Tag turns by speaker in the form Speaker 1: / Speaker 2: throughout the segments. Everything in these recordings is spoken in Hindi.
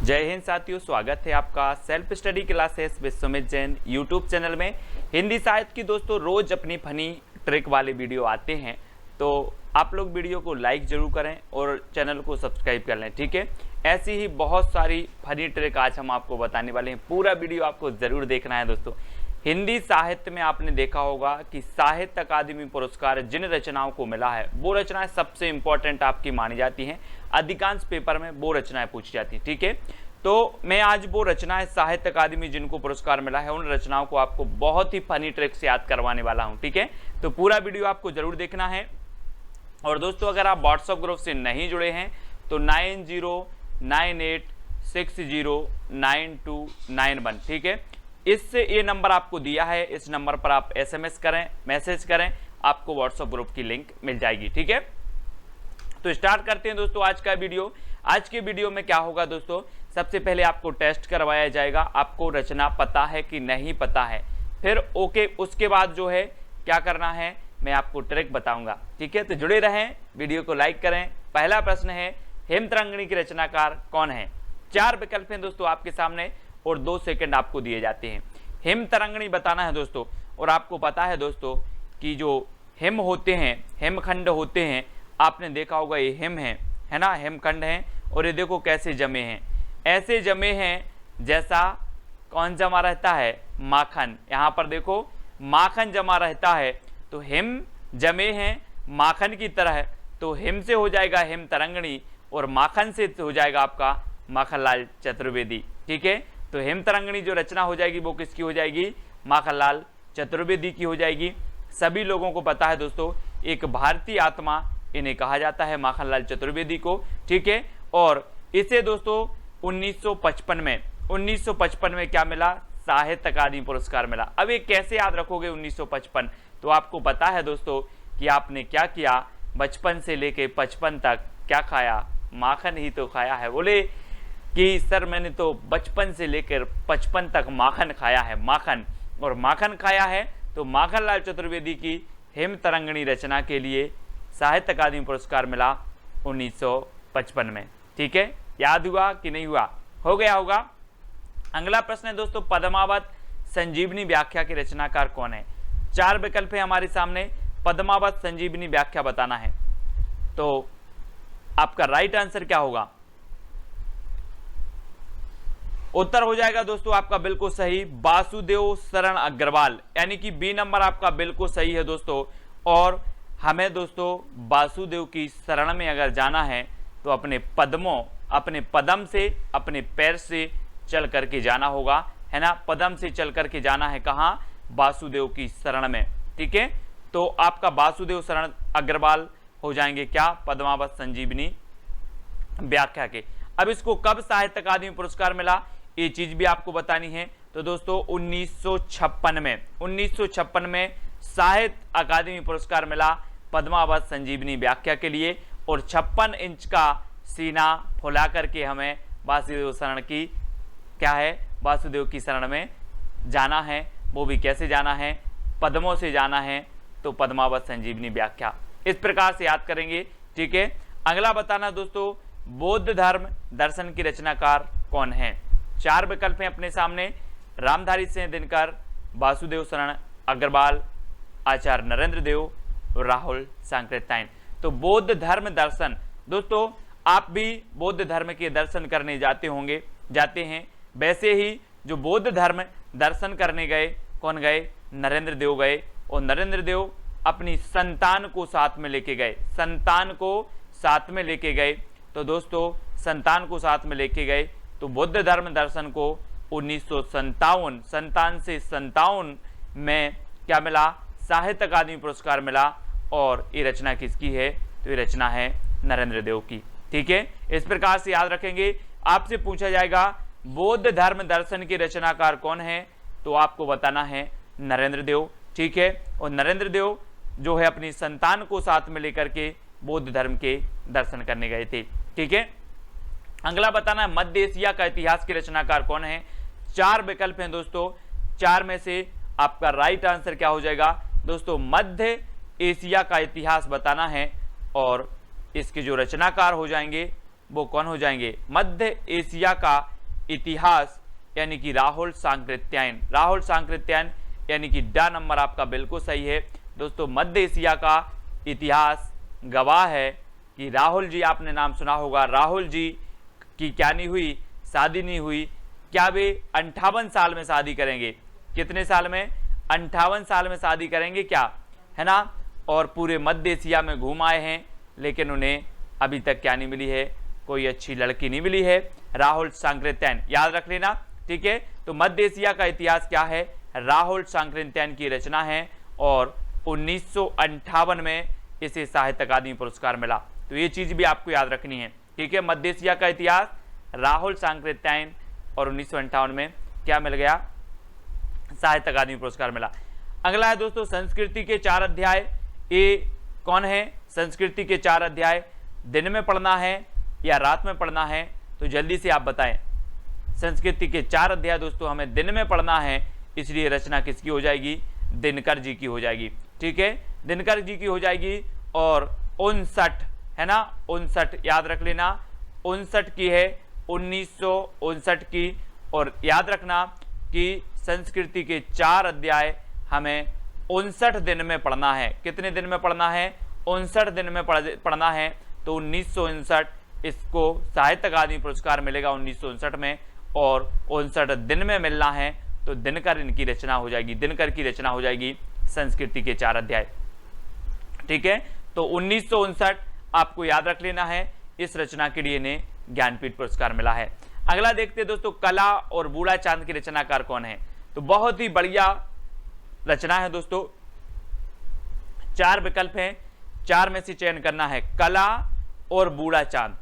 Speaker 1: जय हिंद साथियों, स्वागत है आपका self study classes with Sumit Jain YouTube channel में। हिंदी साहित्य की दोस्तों रोज अपनी फनी ट्रिक वाले वीडियो आते हैं, तो आप लोग वीडियो को लाइक जरूर करें और चैनल को सब्सक्राइब कर लें, ठीक है। ऐसी ही बहुत सारी फनी ट्रिक आज हम आपको बताने वाले हैं, पूरा वीडियो आपको जरूर देखना है दोस्तों। हिंदी साहित्य में आपने देखा होगा कि साहित्य अकादमी पुरस्कार जिन रचनाओं को मिला है वो रचनाएं सबसे इंपॉर्टेंट आपकी मानी जाती हैं, अधिकांश पेपर में वो रचनाएं पूछी जाती हैं, ठीक है। तो मैं आज वो रचनाएं साहित्य अकादमी जिनको पुरस्कार मिला है उन रचनाओं को आपको बहुत ही फनी ट्रिक से याद करवाने वाला हूं, ठीक है। तो पूरा वीडियो आपको जरूर देखना है। और दोस्तों अगर आप व्हाट्सएप ग्रुप से नहीं जुड़े हैं तो 9098609291, ठीक है, इससे ये नंबर आपको दिया है, इस नंबर पर आप SMS करें, मैसेज करें, आपको व्हाट्सएप ग्रुप की लिंक मिल जाएगी, ठीक है। तो स्टार्ट करते हैं दोस्तों आज का वीडियो। आज के वीडियो में क्या होगा दोस्तों, सबसे पहले आपको टेस्ट करवाया जाएगा, आपको रचना पता है कि नहीं पता है, फिर ओके उसके बाद जो है क्या करना है मैं आपको ट्रिक बताऊंगा, ठीक है। तो जुड़े रहें, वीडियो को लाइक करें। पहला प्रश्न है, हेमतरंगिणी की रचनाकार कौन है? 4 विकल्प हैं दोस्तों आपके सामने और 2 सेकंड आपको दिए जाते हैं। हेमतरंगिणी बताना है दोस्तों। और आपको पता है दोस्तों कि जो हेम होते हैं, हेमखंड होते हैं, आपने देखा होगा ये हेम है ना, हेमखंड हैं, और ये देखो कैसे जमे हैं, ऐसे जमे हैं जैसा कौन जमा रहता है, माखन। यहाँ पर देखो माखन जमा रहता है, तो हेम जमे हैं माखन की तरह, तो हेम से हो जाएगा हेमतरंगिणी और माखन से हो जाएगा आपका माखनलाल चतुर्वेदी, ठीक है। तो हेमतरंगिणी जो रचना हो जाएगी वो किसकी हो जाएगी, माखनलाल चतुर्वेदी की हो जाएगी। सभी लोगों को पता है दोस्तों, एक भारतीय आत्मा इन्हें कहा जाता है, माखनलाल चतुर्वेदी को, ठीक है। और इसे दोस्तों 1955 में क्या मिला, साहित्य अकादमी पुरस्कार मिला। अब ये कैसे याद रखोगे 1955, तो आपको पता है दोस्तों कि आपने क्या किया, बचपन से लेके 55 तक क्या खाया, माखन ही तो खाया है। बोले कि सर मैंने तो बचपन से लेकर 55 तक माखन खाया है, माखन, और माखन खाया है तो माखनलाल चतुर्वेदी की हेमतरंगिणी रचना के लिए साहित्य अकादमी पुरस्कार मिला 1955 में, ठीक है। याद हुआ कि नहीं हुआ, हो गया होगा। अगला प्रश्न है दोस्तों, पद्मावत संजीवनी व्याख्या के रचनाकार कौन है? 4 विकल्प है हमारे सामने, पद्मावत संजीवनी व्याख्या बताना है, तो आपका राइट आंसर क्या होगा? उत्तर हो जाएगा दोस्तों आपका बिल्कुल सही, वासुदेव शरण अग्रवाल, यानी कि बी नंबर आपका बिल्कुल सही है दोस्तों। और हमें दोस्तों वासुदेव की शरण में अगर जाना है तो अपने पद्मों, अपने पदम से, अपने पैर से चल करके जाना होगा, है ना, पदम से चल करके जाना है कहाँ, वासुदेव की शरण में, ठीक है। तो आपका वासुदेव शरण अग्रवाल हो जाएंगे क्या, पद्मावत संजीवनी व्याख्या के। अब इसको कब साहित्य अकादमी पुरस्कार मिला ये चीज भी आपको बतानी है। तो दोस्तों 1956 में साहित्य अकादमी पुरस्कार मिला पद्मावत संजीवनी व्याख्या के लिए, और 56 इंच का सीना फुला करके हमें वासुदेव शरण की क्या है, वासुदेव की शरण में जाना है। वो भी कैसे जाना है, पद्मों से जाना है, तो पद्मावत संजीवनी व्याख्या, इस प्रकार से याद करेंगे, ठीक है। अगला बताना दोस्तों, बौद्ध धर्म दर्शन की रचनाकार कौन है? 4 विकल्प हैं अपने सामने, रामधारी सिंह दिनकर, वासुदेव शरण अग्रवाल, आचार्य नरेंद्र देव, राहुल सांकृत्यायन। तो बौद्ध धर्म दर्शन, दोस्तों आप भी बौद्ध धर्म के दर्शन करने जाते होंगे, जाते हैं। वैसे ही जो बौद्ध धर्म दर्शन करने गए, कौन गए, नरेंद्र देव गए, और नरेंद्र देव अपनी संतान को साथ में लेके गए, संतान को साथ में लेके गए। तो दोस्तों संतान को साथ में लेके गए, तो बौद्ध धर्म दर्शन को 1957 में क्या मिला, साहित्य अकादमी पुरस्कार मिला। और ये रचना किसकी है, तो ये रचना है नरेंद्र देव की, ठीक है। इस प्रकार से याद रखेंगे। आपसे पूछा जाएगा बौद्ध धर्म दर्शन के रचनाकार कौन है, तो आपको बताना है नरेंद्र देव, ठीक है। और नरेंद्र देव जो है अपनी संतान को साथ में लेकर के बौद्ध धर्म के दर्शन करने गए थे, ठीक है। अगला बताना है मध्य एशिया का इतिहास के रचनाकार कौन है? 4 विकल्प हैं दोस्तों, 4 में से आपका राइट आंसर क्या हो जाएगा दोस्तों, मध्य एशिया का इतिहास बताना है। और इसके जो रचनाकार हो जाएंगे वो कौन हो जाएंगे, मध्य एशिया का इतिहास यानी कि राहुल सांकृत्यायन। राहुल सांकृत्यायन यानी कि ड नंबर आपका बिल्कुल सही है दोस्तों। मध्य एशिया का इतिहास गवाह है कि राहुल जी, आपने नाम सुना होगा, राहुल जी की क्या नहीं हुई, शादी नहीं हुई। क्या वे 58 साल में शादी करेंगे? कितने साल में? 58 साल में शादी करेंगे क्या, है ना। और पूरे मध्य एशिया में घूम आए हैं, लेकिन उन्हें अभी तक क्या नहीं मिली है, कोई अच्छी लड़की नहीं मिली है। राहुल सांकृत्यायन याद रख लेना, ठीक है। तो मध्य एशिया का इतिहास क्या है? राहुल सांकृत्यायन की रचना है और 1958 में इसे साहित्य अकादमी पुरस्कार मिला। तो ये चीज भी आपको याद रखनी है, ठीक है। मध्य एशिया का इतिहास, राहुल सांकृत्यायन, और 1958 में क्या मिल गया? साहित्य अकादमी पुरस्कार मिला। अगला है दोस्तों संस्कृति के 4 अध्याय। ये कौन है? संस्कृति के 4 अध्याय दिन में पढ़ना है या रात में पढ़ना है? तो जल्दी से आप बताएं। संस्कृति के 4 अध्याय दोस्तों हमें दिन में पढ़ना है, इसलिए रचना किसकी हो जाएगी? दिनकर जी की हो जाएगी, ठीक है। दिनकर जी की हो जाएगी। और 59 है ना, 59 याद रख लेना, 59 की है, 1959 की। और याद रखना कि संस्कृति के 4 अध्याय हमें 59 दिन में पढ़ना है। कितने दिन में पढ़ना है? 59 दिन में पढ़ना है। तो 1959 इसको साहित्य अकादमी पुरस्कार मिलेगा 1959 में, और 59 दिन में मिलना है। तो दिनकर इनकी रचना हो जाएगी, दिनकर की रचना हो जाएगी संस्कृति के 4 अध्याय, ठीक है। तो 1959 आपको याद रख लेना है। इस रचना के लिए इन्हें ज्ञानपीठ पुरस्कार मिला है। अगला देखते हैं दोस्तों, कला और बूढ़ा चांद के रचनाकार कौन है? तो बहुत ही बढ़िया रचना है दोस्तों। 4 विकल्प हैं, 4 में से चयन करना है, कला और बूढ़ा चांद।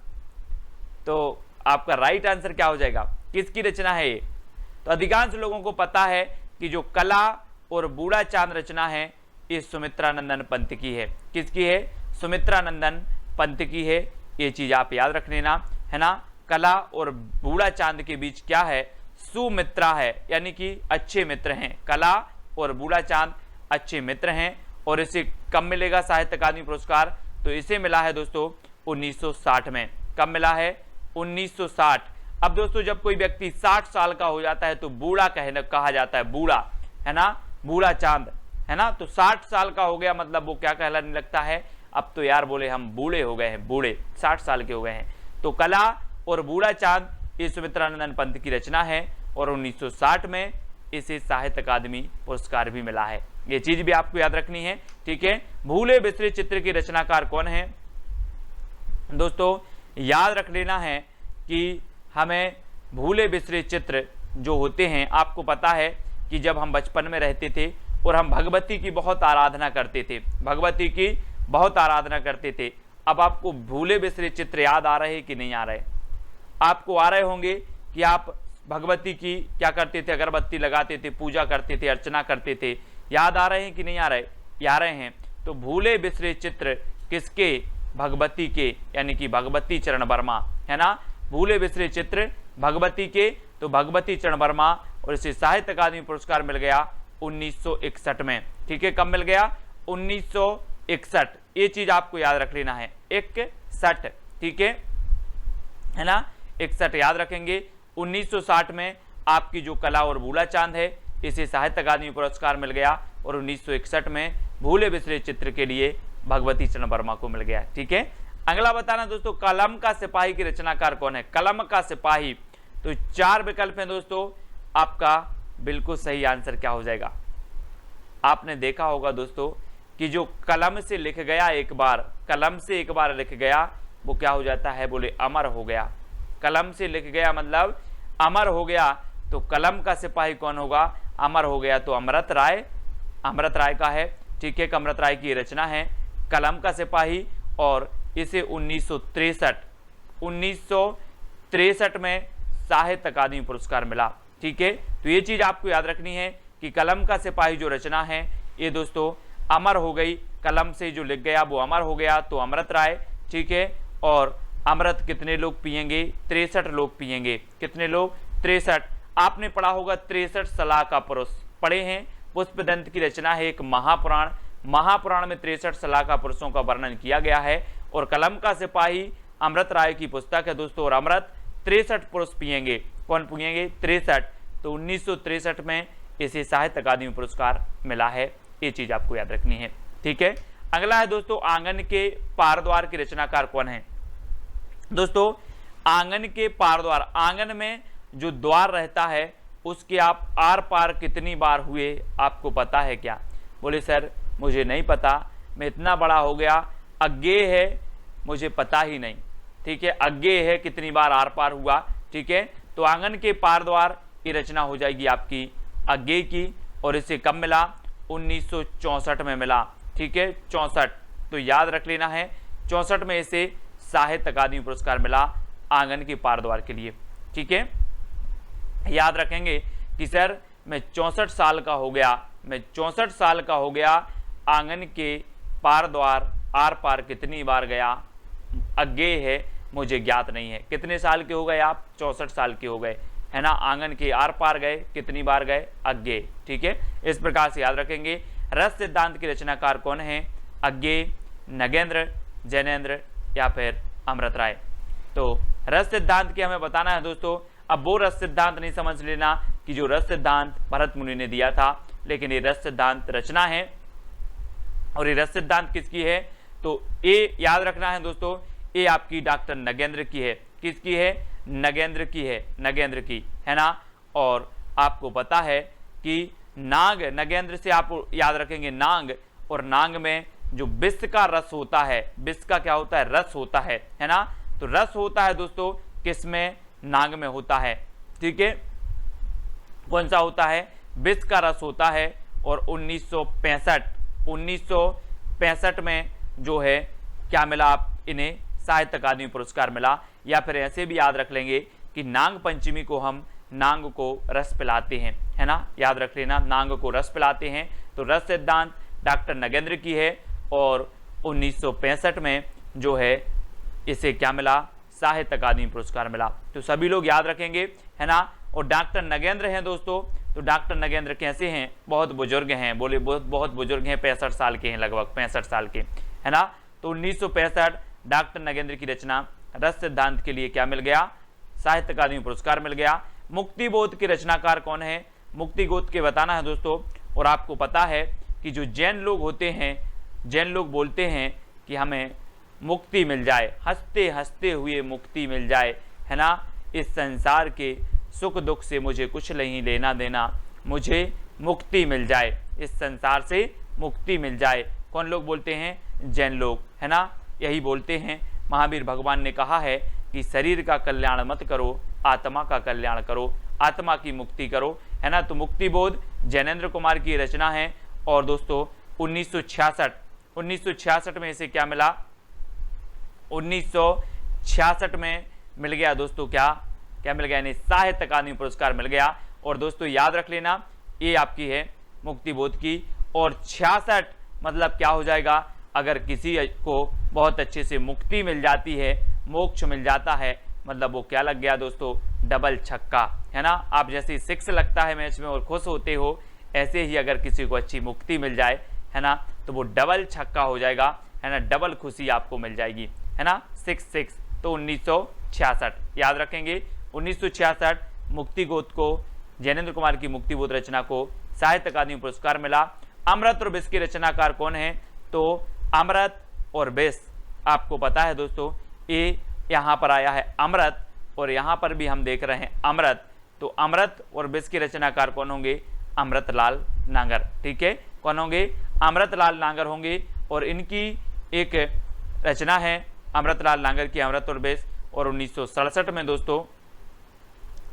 Speaker 1: तो आपका राइट आंसर क्या हो जाएगा? किसकी रचना है ये? तो अधिकांश लोगों को पता है कि जो कला और बूढ़ा चांद रचना है ये सुमित्रानंदन पंत की है। किसकी है? सुमित्रानंदन पंत की है। ये चीज आप याद रख लेना, है ना। कला और बूढ़ा चांद के बीच क्या है? सुमित्रा है, यानी कि अच्छे मित्र हैं। कला और बूढ़ा चांद अच्छे मित्र हैं। और इसे कब मिलेगा साहित्य अकादमी पुरस्कार? तो इसे मिला है दोस्तों 1960 में। कब मिला है? 1960। अब दोस्तों जब कोई व्यक्ति 60 साल का हो जाता है तो बूढ़ा कहा जाता है, बूढ़ा, है ना, बूढ़ा चांद, है ना। तो 60 साल का हो गया मतलब वो क्या कहलाने लगता है? अब तो यार बोले हम बूढ़े हो गए हैं, बूढ़े 60 साल के हो गए हैं। तो कला और बूढ़ा चांद ये सुमित्रानंदन पंत की रचना है और 1960 में इसे साहित्य अकादमी पुरस्कार भी मिला है। ये चीज भी आपको याद रखनी है, ठीक है। भूले बिसरे चित्र के रचनाकार कौन है? दोस्तों याद रख लेना है कि हमें भूले बिसरे चित्र जो होते हैं, आपको पता है कि जब हम बचपन में रहते थे और हम भगवती की बहुत आराधना करते थे, भगवती की बहुत आराधना करते थे। अब आपको भूले बिसरे चित्र याद आ रहे कि नहीं आ रहे? आपको आ रहे होंगे कि आप भगवती की क्या करते थे? अगरबत्ती लगाते थे, पूजा करते थे, अर्चना करते थे। याद आ रहे हैं कि नहीं आ रहे? आ रहे हैं। तो भूले बिसरे चित्र किसके? भगवती के, यानी कि भगवती चरण वर्मा, है ना। भूले बिसरे चित्र भगवती के, तो भगवती चरण वर्मा। और इसे साहित्य अकादमी पुरस्कार मिल गया 1961 में, ठीक है। कब मिल गया? 1961। ये चीज आपको याद रख लेना है, 61, ठीक है ना। 61 याद रखेंगे। 1960 में आपकी जो कला और बूढ़ा चांद है इसे साहित्य अकादमी पुरस्कार मिल गया और 1961 में भूले बिसरे चित्र के लिए भगवती चरण वर्मा को मिल गया, ठीक है। अगला बताना दोस्तों, कलम का सिपाही की रचनाकार कौन है? कलम का सिपाही। तो 4 विकल्प हैं दोस्तों, आपका बिल्कुल सही आंसर क्या हो जाएगा? आपने देखा होगा दोस्तों कि जो कलम से लिख गया एक बार, कलम से एक बार लिख गया वो क्या हो जाता है? बोले अमर हो गया। कलम से लिख गया मतलब अमर हो गया। तो कलम का सिपाही कौन होगा? अमर हो गया तो अमृत राय, अमृत राय का है, ठीक है। अमृत राय की रचना है कलम का सिपाही और इसे 1963 में साहित्य अकादमी पुरस्कार मिला, ठीक है। तो ये चीज आपको याद रखनी है कि कलम का सिपाही जो रचना है ये दोस्तों अमर हो गई। कलम से जो लिख गया वो अमर हो गया तो अमृत राय, ठीक है। और अमृत कितने लोग पिएंगे? 63 लोग पिएंगे। कितने लोग? 63। आपने पढ़ा होगा 63 सलाह का पुरुष, पढ़े हैं। पुष्पदंत की रचना है एक महापुराण, महापुराण में 63 सलाह का पुरुषों का वर्णन किया गया है। और कलम का सिपाही अमृत राय की पुस्तक है दोस्तों। और अमृत 63 पुरुष पिएंगे। कौन पिएंगे? 63। तो 1963 में इसे साहित्य अकादमी पुरस्कार मिला है। ये चीज आपको याद रखनी है, ठीक है। अगला है दोस्तों, आंगन के पारद्वार के रचनाकार कौन है? दोस्तों आंगन के पारद्वार, आंगन में जो द्वार रहता है उसके आप आर पार कितनी बार हुए आपको पता है क्या? बोले सर मुझे नहीं पता, मैं इतना बड़ा हो गया, अज्ञेय है, मुझे पता ही नहीं, ठीक है। अज्ञेय है कितनी बार आर पार हुआ, ठीक है। तो आंगन के पारद्वार की रचना हो जाएगी आपकी अज्ञेय की, और इसे कब मिला? 1964 में मिला, ठीक है। 64, तो याद रख लेना है 64 में इसे साहित्य अकादमी पुरस्कार मिला आंगन के पारद्वार के लिए, ठीक है। याद रखेंगे कि सर मैं 64 साल का हो गया, मैं 64 साल का हो गया, आंगन के पारद्वार आर पार कितनी बार गया, अज्ञेय है, मुझे ज्ञात नहीं है। कितने साल के हो गए आप? 64 साल के हो गए, है ना। आंगन के आर पार गए, कितनी बार गए? अज्ञेय, ठीक है। इस प्रकार से याद रखेंगे। रस सिद्धांत के रचनाकार कौन है? अज्ञेय, नगेंद्र, जैनेन्द्र या फिर अमृत राय। तो रस सिद्धांत की हमें बताना है दोस्तों। अब वो रस सिद्धांत नहीं समझ लेना कि जो रस सिद्धांत भरत मुनि ने दिया था, लेकिन ये रस सिद्धांत रचना है। और ये रस सिद्धांत किसकी है? तो ये याद रखना है दोस्तों, ये आपकी डॉक्टर नगेंद्र की है। किसकी है? नगेंद्र की है, नगेंद्र की, है ना। और आपको पता है कि नाग, नगेंद्र से आप याद रखेंगे नाग, और नाग में जो विष का रस होता है, विष का क्या होता है? रस होता है ना। तो रस होता है दोस्तों किसमें? नाग में होता है, ठीक है। कौन सा होता है? विष का रस होता है। और 1965 में जो है क्या मिला आप इन्हें? साहित्य अकादमी पुरस्कार मिला। या फिर ऐसे भी याद रख लेंगे कि नाग पंचमी को हम नांग को रस पिलाते हैं, है ना। याद रख लेना, नांग को रस पिलाते हैं। तो रस सिद्धांत डॉक्टर नगेंद्र की है, और 1965 में जो है इसे क्या मिला? साहित्य अकादमी पुरस्कार मिला। तो सभी लोग याद रखेंगे, है ना। और डॉक्टर नगेंद्र हैं दोस्तों, तो डॉक्टर नगेंद्र कैसे हैं? बहुत बुजुर्ग हैं, बोले बहुत बुजुर्ग हैं, 65 साल के हैं, लगभग 65 साल के, है ना। तो 1965 डॉक्टर नगेंद्र की रचना रस सिद्धांत के लिए क्या मिल गया? साहित्य अकादमी पुरस्कार मिल गया। मुक्तिबोध के रचनाकार कौन है? मुक्तिबोध के बताना है दोस्तों। और आपको पता है कि जो जैन लोग होते हैं, जैन लोग बोलते हैं कि हमें मुक्ति मिल जाए, हंसते हंसते हुए मुक्ति मिल जाए, है ना। इस संसार के सुख दुख से मुझे कुछ नहीं लेना देना, मुझे मुक्ति मिल जाए, इस संसार से मुक्ति मिल जाए। कौन लोग बोलते हैं? जैन लोग, है ना। यही बोलते हैं। महावीर भगवान ने कहा है कि शरीर का कल्याण मत करो, आत्मा का कल्याण करो, आत्मा की मुक्ति करो, है ना। तो मुक्तिबोध जैनेन्द्र कुमार की रचना है। और दोस्तों 1966 में इसे क्या मिला? 1966 में मिल गया दोस्तों, क्या मिल गया? यानी साहित्य अकादमी पुरस्कार मिल गया। और दोस्तों याद रख लेना, ये आपकी है मुक्तिबोध की। और 66 मतलब क्या हो जाएगा? अगर किसी को बहुत अच्छे से मुक्ति मिल जाती है, मोक्ष मिल जाता है, मतलब वो क्या लग गया दोस्तों? डबल छक्का, है ना। आप जैसे 6 लगता है मैच में और खुश होते हो, ऐसे ही अगर किसी को अच्छी मुक्ति मिल जाए, है ना, तो वो डबल छक्का हो जाएगा, है ना। डबल खुशी आपको मिल जाएगी, है ना। 6 तो 1966 याद रखेंगे। 1966 मुक्तिबोध को, जैनेन्द्र कुमार की मुक्तिबोध रचना को साहित्य अकादमी पुरस्कार मिला। अमृत और विष के रचनाकार कौन है? तो अमृत और विष, आपको पता है दोस्तों, ये यहाँ पर आया है अमृत, और यहाँ पर भी हम देख रहे हैं अमृत। तो अमृत और विष के रचनाकार कौन होंगे? अमृतलाल नागर, ठीक है। कौन होंगे? अमृतलाल नागर होंगे। और इनकी एक रचना है अमृतलाल नागर की, अमृत और विष। और 1967 में दोस्तों,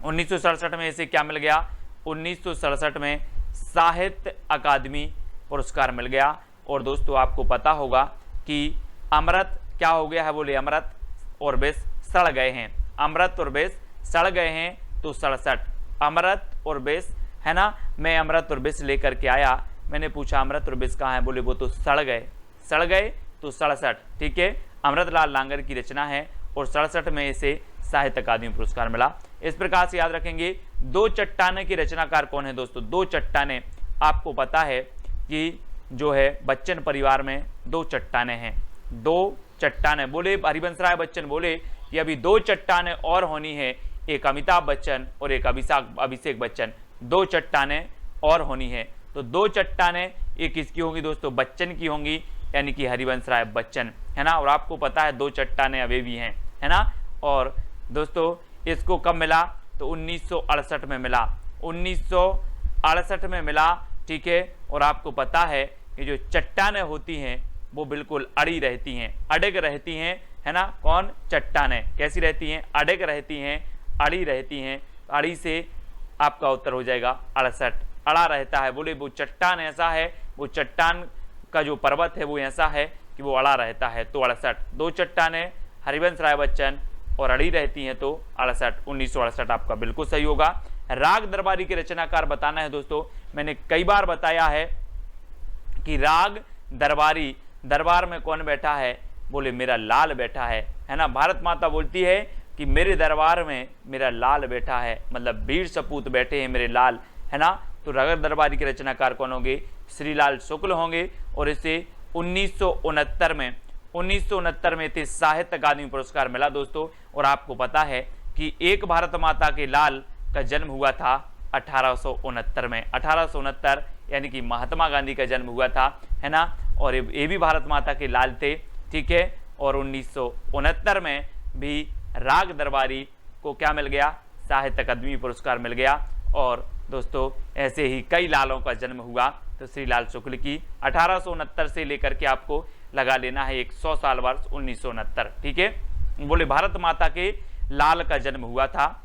Speaker 1: 1967 में इसे क्या मिल गया? 1967 में साहित्य अकादमी पुरस्कार मिल गया। और दोस्तों आपको पता होगा कि अमृत क्या हो गया है? बोले अमृत और विष सड़ गए हैं, अमृत और विष सड़ गए हैं, तो 67 अमृत और विष, है ना। मैं अमृत और विष लेकर के आया, मैंने पूछा अमृत और विष कहाँ है? बोले वो तो सड़ गए, तो 67, ठीक है। अमृतलाल नागर की रचना है। और 67 में इसे साहित्य अकादमी पुरस्कार मिला। इस प्रकार से याद रखेंगे। दो चट्टाने की रचनाकार कौन है दोस्तों? दो चट्टाने, आपको पता है कि जो है बच्चन परिवार में दो चट्टाने हैं, दो चट्टाने। बोले हरिवंश राय बच्चन बोले कि अभी 2 चट्टानें और होनी है, एक अमिताभ बच्चन और एक अभिषेक बच्चन, 2 चट्टानें और होनी है। तो 2 चट्टानें ये किसकी होंगी दोस्तों? बच्चन की होंगी, यानी कि हरिवंश राय बच्चन, है ना। और आपको पता है 2 चट्टानें अभी भी हैं, है ना। और दोस्तों इसको कब मिला? तो 1968 में मिला, 1968 में मिला, ठीक है। और आपको पता है कि जो चट्टानें होती हैं वो बिल्कुल अड़ी रहती हैं, अड़ग रहती हैं, है ना। कौन? चट्टानें कैसी रहती हैं? अड़ग रहती हैं, अड़ी रहती हैं। अड़ी से आपका उत्तर हो जाएगा 68, अड़ा रहता है। बोले वो चट्टान ऐसा है, वो चट्टान का जो पर्वत है वो ऐसा है कि वो अड़ा रहता है, तो 68। 2 चट्टानें हरिवंश राय बच्चन और अड़ी रहती हैं, तो 68, 1968 आपका बिल्कुल सही होगा। राग दरबारी के रचनाकार बताना है दोस्तों। मैंने कई बार बताया है कि राग दरबारी, दरबार में कौन बैठा है? बोले मेरा लाल बैठा है ना। भारत माता बोलती है कि मेरे दरबार में मेरा लाल बैठा है, मतलब वीर सपूत बैठे हैं मेरे लाल, है ना। तो राग दरबारी के रचनाकार कौन होंगे? श्रीलाल शुक्ल होंगे। और इसे 1969 में इसे साहित्य अकादमी पुरस्कार मिला दोस्तों। और आपको पता है कि एक भारत माता के लाल का जन्म हुआ था 1869 में, 1869 यानी कि महात्मा गांधी का जन्म हुआ था, है ना। और ये भी भारत माता के लाल थे, ठीक है। और 1969 में भी राग दरबारी को क्या मिल गया? साहित्य अकादमी पुरस्कार मिल गया। और दोस्तों ऐसे ही कई लालों का जन्म हुआ। तो श्रीलाल शुक्ल की 1869 से लेकर के आपको लगा लेना है 100 साल वर्ष 1969, ठीक है। बोले भारत माता के लाल का जन्म हुआ था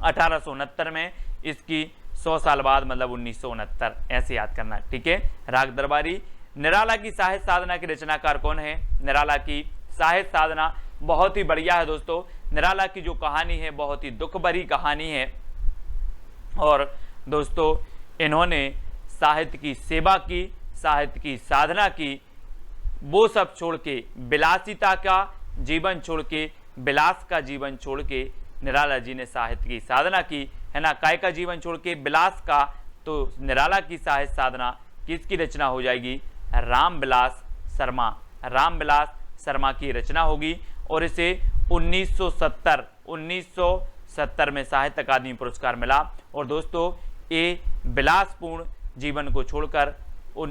Speaker 1: 1869 में, इसकी 100 साल बाद मतलब 1969, ऐसे याद करना, ठीक है। राग दरबारी। निराला की साहित्य साधना के रचनाकार कौन है? निराला की साहित्य साधना बहुत ही बढ़िया है दोस्तों। निराला की जो कहानी है बहुत ही दुख भरी कहानी है। और दोस्तों इन्होंने साहित्य की सेवा की, साहित्य की साधना की, वो सब छोड़ के, विलासिता का जीवन छोड़ के, विलास का जीवन छोड़ के निराला जी ने साहित्य की साधना की, है ना। काय का जीवन छोड़ के विलास का, तो निराला की साहित्य साधना किसकी रचना हो जाएगी? रामविलास शर्मा, रामविलास शर्मा की रचना होगी। और इसे 1970 में साहित्य अकादमी पुरस्कार मिला। और दोस्तों ये विलासपूर्ण जीवन को छोड़कर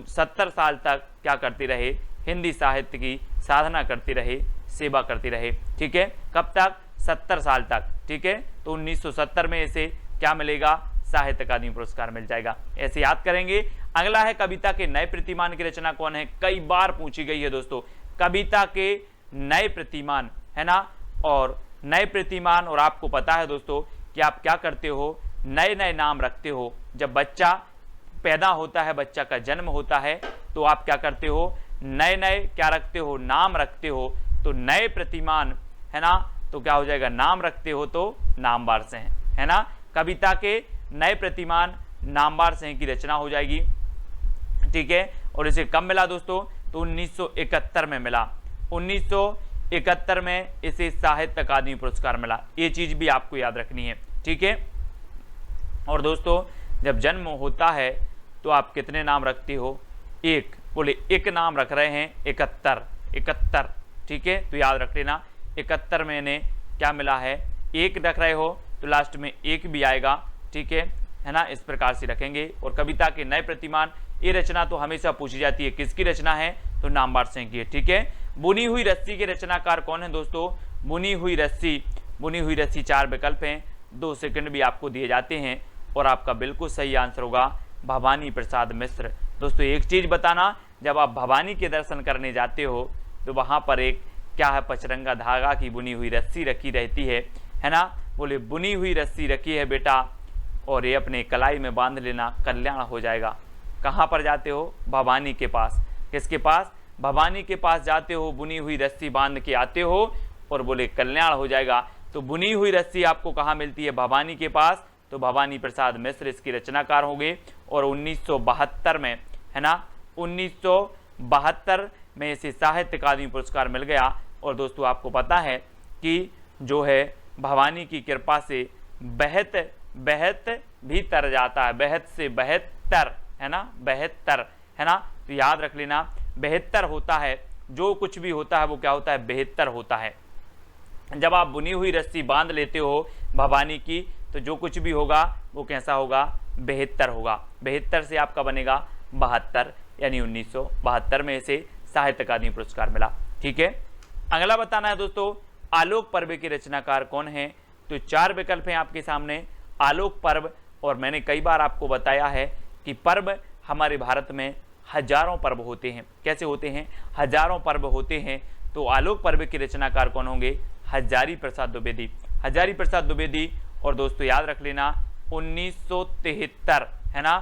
Speaker 1: 70 साल तक क्या करते रहे? हिंदी साहित्य की साधना करते रहे, सेवा करते रहे, ठीक है। कब तक? 70 साल तक, ठीक है। तो 1970 में इसे क्या मिलेगा? साहित्य अकादमी पुरस्कार मिल जाएगा, ऐसे याद करेंगे। अगला है कविता के नए प्रतिमान की रचना कौन है? कई बार पूछी गई है दोस्तों, कविता के नए प्रतिमान, है ना। और नए प्रतिमान, और आपको पता है दोस्तों कि आप क्या करते हो? नए नए नाम रखते हो। जब बच्चा पैदा होता है, बच्चा का जन्म होता है, तो आप क्या करते हो? नए नए क्या रखते हो? नाम रखते हो। तो नए प्रतिमान, है ना, तो क्या हो जाएगा? नाम रखते हो तो नामवार से है ना। कविता के नए प्रतिमान नामवार से की रचना हो जाएगी, ठीक है। और इसे कब मिला दोस्तों? तो 1971 में मिला, 1971 में इसे साहित्य अकादमी पुरस्कार मिला। ये चीज भी आपको याद रखनी है, ठीक है। और दोस्तों जब जन्म होता है तो आप कितने नाम रखते हो? एक। बोले एक नाम रख रहे हैं, 71, ठीक है। तो याद रख लेना 71 में इन्हें क्या मिला है? एक रख रहे हो तो लास्ट में एक भी आएगा, ठीक है ना। इस प्रकार से रखेंगे। और कविता के नए प्रतिमान, ये रचना तो हमेशा पूछी जाती है, किसकी रचना है? तो नामवार से की है, ठीक है। बुनी हुई रस्सी के रचनाकार कौन है दोस्तों? बुनी हुई रस्सी, बुनी हुई रस्सी 4 विकल्प हैं, 2 सेकंड भी आपको दिए जाते हैं। और आपका बिल्कुल सही आंसर होगा भवानी प्रसाद मिश्र। दोस्तों एक चीज बताना, जब आप भवानी के दर्शन करने जाते हो तो वहां पर एक क्या है? पचरंगा धागा की बुनी हुई रस्सी रखी रहती है ना। बोले बुनी हुई रस्सी रखी है बेटा, और ये अपने कलाई में बांध लेना, कल्याण हो जाएगा। कहाँ पर जाते हो? भवानी के पास। किसके पास? भवानी के पास जाते हो, बुनी हुई रस्सी बांध के आते हो, और बोले कल्याण हो जाएगा। तो बुनी हुई रस्सी आपको कहाँ मिलती है? भवानी के पास। तो भवानी प्रसाद मिश्र इसकी रचनाकार होंगे। और 1972 में, है ना, 1972 में इसे साहित्य अकादमी पुरस्कार मिल गया। और दोस्तों आपको पता है कि जो है भवानी की कृपा से बेहत भी तर जाता है, बेहत से बेहतर, है ना, बेहतर, है ना। तो याद रख लेना, बेहतर होता है, जो कुछ भी होता है वो क्या होता है? बेहतर होता है। जब आप बुनी हुई रस्सी बांध लेते हो भवानी की, तो जो कुछ भी होगा वो कैसा होगा, 72 होगा। 72 से आपका बनेगा 72, यानी 1972 में इसे साहित्य अकादमी पुरस्कार मिला। ठीक है, अगला बताना है दोस्तों, आलोक पर्व के रचनाकार कौन है। तो 4 विकल्प हैं आपके सामने, आलोक पर्व। और मैंने कई बार आपको बताया है कि पर्व हमारे भारत में हजारों पर्व होते हैं। कैसे होते हैं, हजारों पर्व होते हैं। तो आलोक पर्व के रचनाकार कौन होंगे, हजारी प्रसाद द्विवेदी। हजारी प्रसाद द्विवेदी। और दोस्तों याद रख लेना 1973 है ना,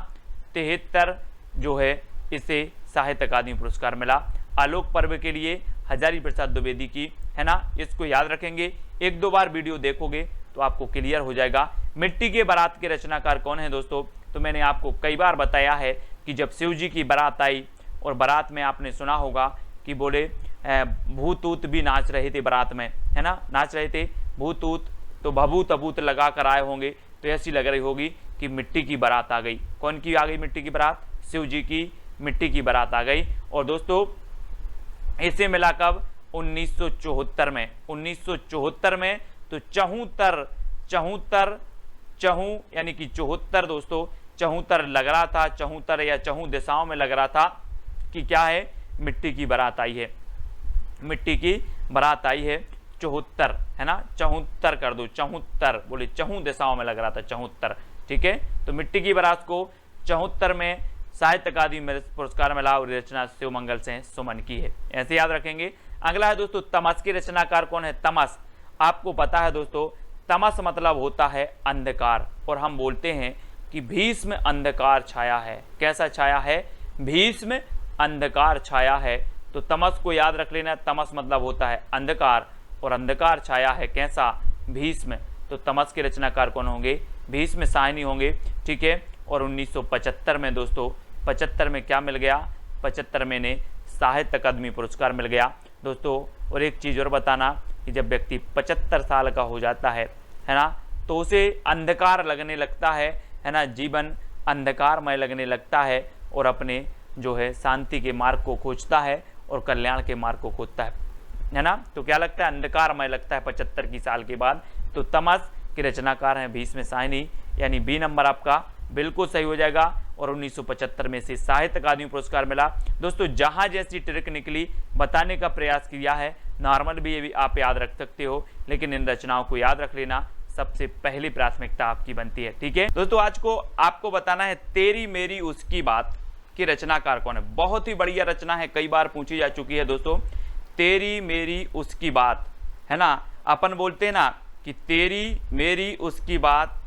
Speaker 1: 73 जो है इसे साहित्य अकादमी पुरस्कार मिला आलोक पर्व के लिए, हजारी प्रसाद द्विवेदी की, है ना। इसको याद रखेंगे, 1-2 बार वीडियो देखोगे तो आपको क्लियर हो जाएगा। मिट्टी के बारात के रचनाकार कौन है दोस्तों। तो मैंने आपको कई बार बताया है कि जब शिव जी की बारात आई, और बारात में आपने सुना होगा कि बोले भूत ऊत भी नाच रहे थे बारात में, है ना, नाच रहे थे भूत ऊत, तो भभूत अभूत लगा कर आए होंगे। तो ऐसी लग रही होगी कि मिट्टी की बारात आ गई। कौन की आ गई मिट्टी की बारात, शिव जी की मिट्टी की बारात आ गई। और दोस्तों इसे मिला कब, 1974 में। 1974 में तो 74 यानी कि 74 दोस्तों, 74 लग रहा था, 74 या 4 दिशाओं में लग रहा था कि क्या है, मिट्टी की बारात आई है, मिट्टी की बारात आई है। 74 है ना, 74 कर दो, 74 बोले 4 दिशाओं में लग रहा था, 74। ठीक है, तो मिट्टी की बारात को 74 में साहित्य अकादमी पुरस्कार मिला, और रचना शिवमंगल से सुमन की है, ऐसे याद रखेंगे। अगला है दोस्तों, तमस के रचनाकार कौन है। तमस आपको पता है दोस्तों, तमस मतलब होता है अंधकार, और हम बोलते हैं कि भीष्म अंधकार छाया है। कैसा छाया है, भीष्म अंधकार छाया है। तो तमस को याद रख लेना, तमस मतलब होता है अंधकार, और अंधकार छाया है कैसा, भीष्म। तो तमस के रचनाकार कौन होंगे, भीष्म साहनी होंगे। ठीक है, और 1975 में दोस्तों, 75 में क्या मिल गया, 75 में ने साहित्य अकादमी पुरस्कार मिल गया दोस्तों। और एक चीज़ और बताना कि जब व्यक्ति 75 साल का हो जाता है ना, तो उसे अंधकार लगने लगता है ना, जीवन अंधकारमय लगने लगता है, और अपने जो है शांति के मार्ग को खोजता है और कल्याण के मार्ग को खोजता है ना। तो क्या लगता है, अंधकारमय लगता है 75 की साल के बाद। तो तमस के रचनाकार हैं भीष्म साहनी, यानी बी नंबर आपका बिल्कुल सही हो जाएगा। और 1975 में से साहित्य अकादमी पुरस्कार मिला दोस्तों। जहां जैसी ट्रिक निकली बताने का प्रयास किया है, नॉर्मल भी ये भी आप याद रख सकते हो, लेकिन इन रचनाओं को याद रख लेना सबसे पहली प्राथमिकता आपकी बनती है। ठीक है दोस्तों, आज को आपको बताना है तेरी मेरी उसकी बात की रचनाकार कौन है। बहुत ही बढ़िया रचना है, कई बार पूछी जा चुकी है दोस्तों। तेरी मेरी उसकी बात, है ना, अपन बोलते हैं ना कि तेरी मेरी उसकी बात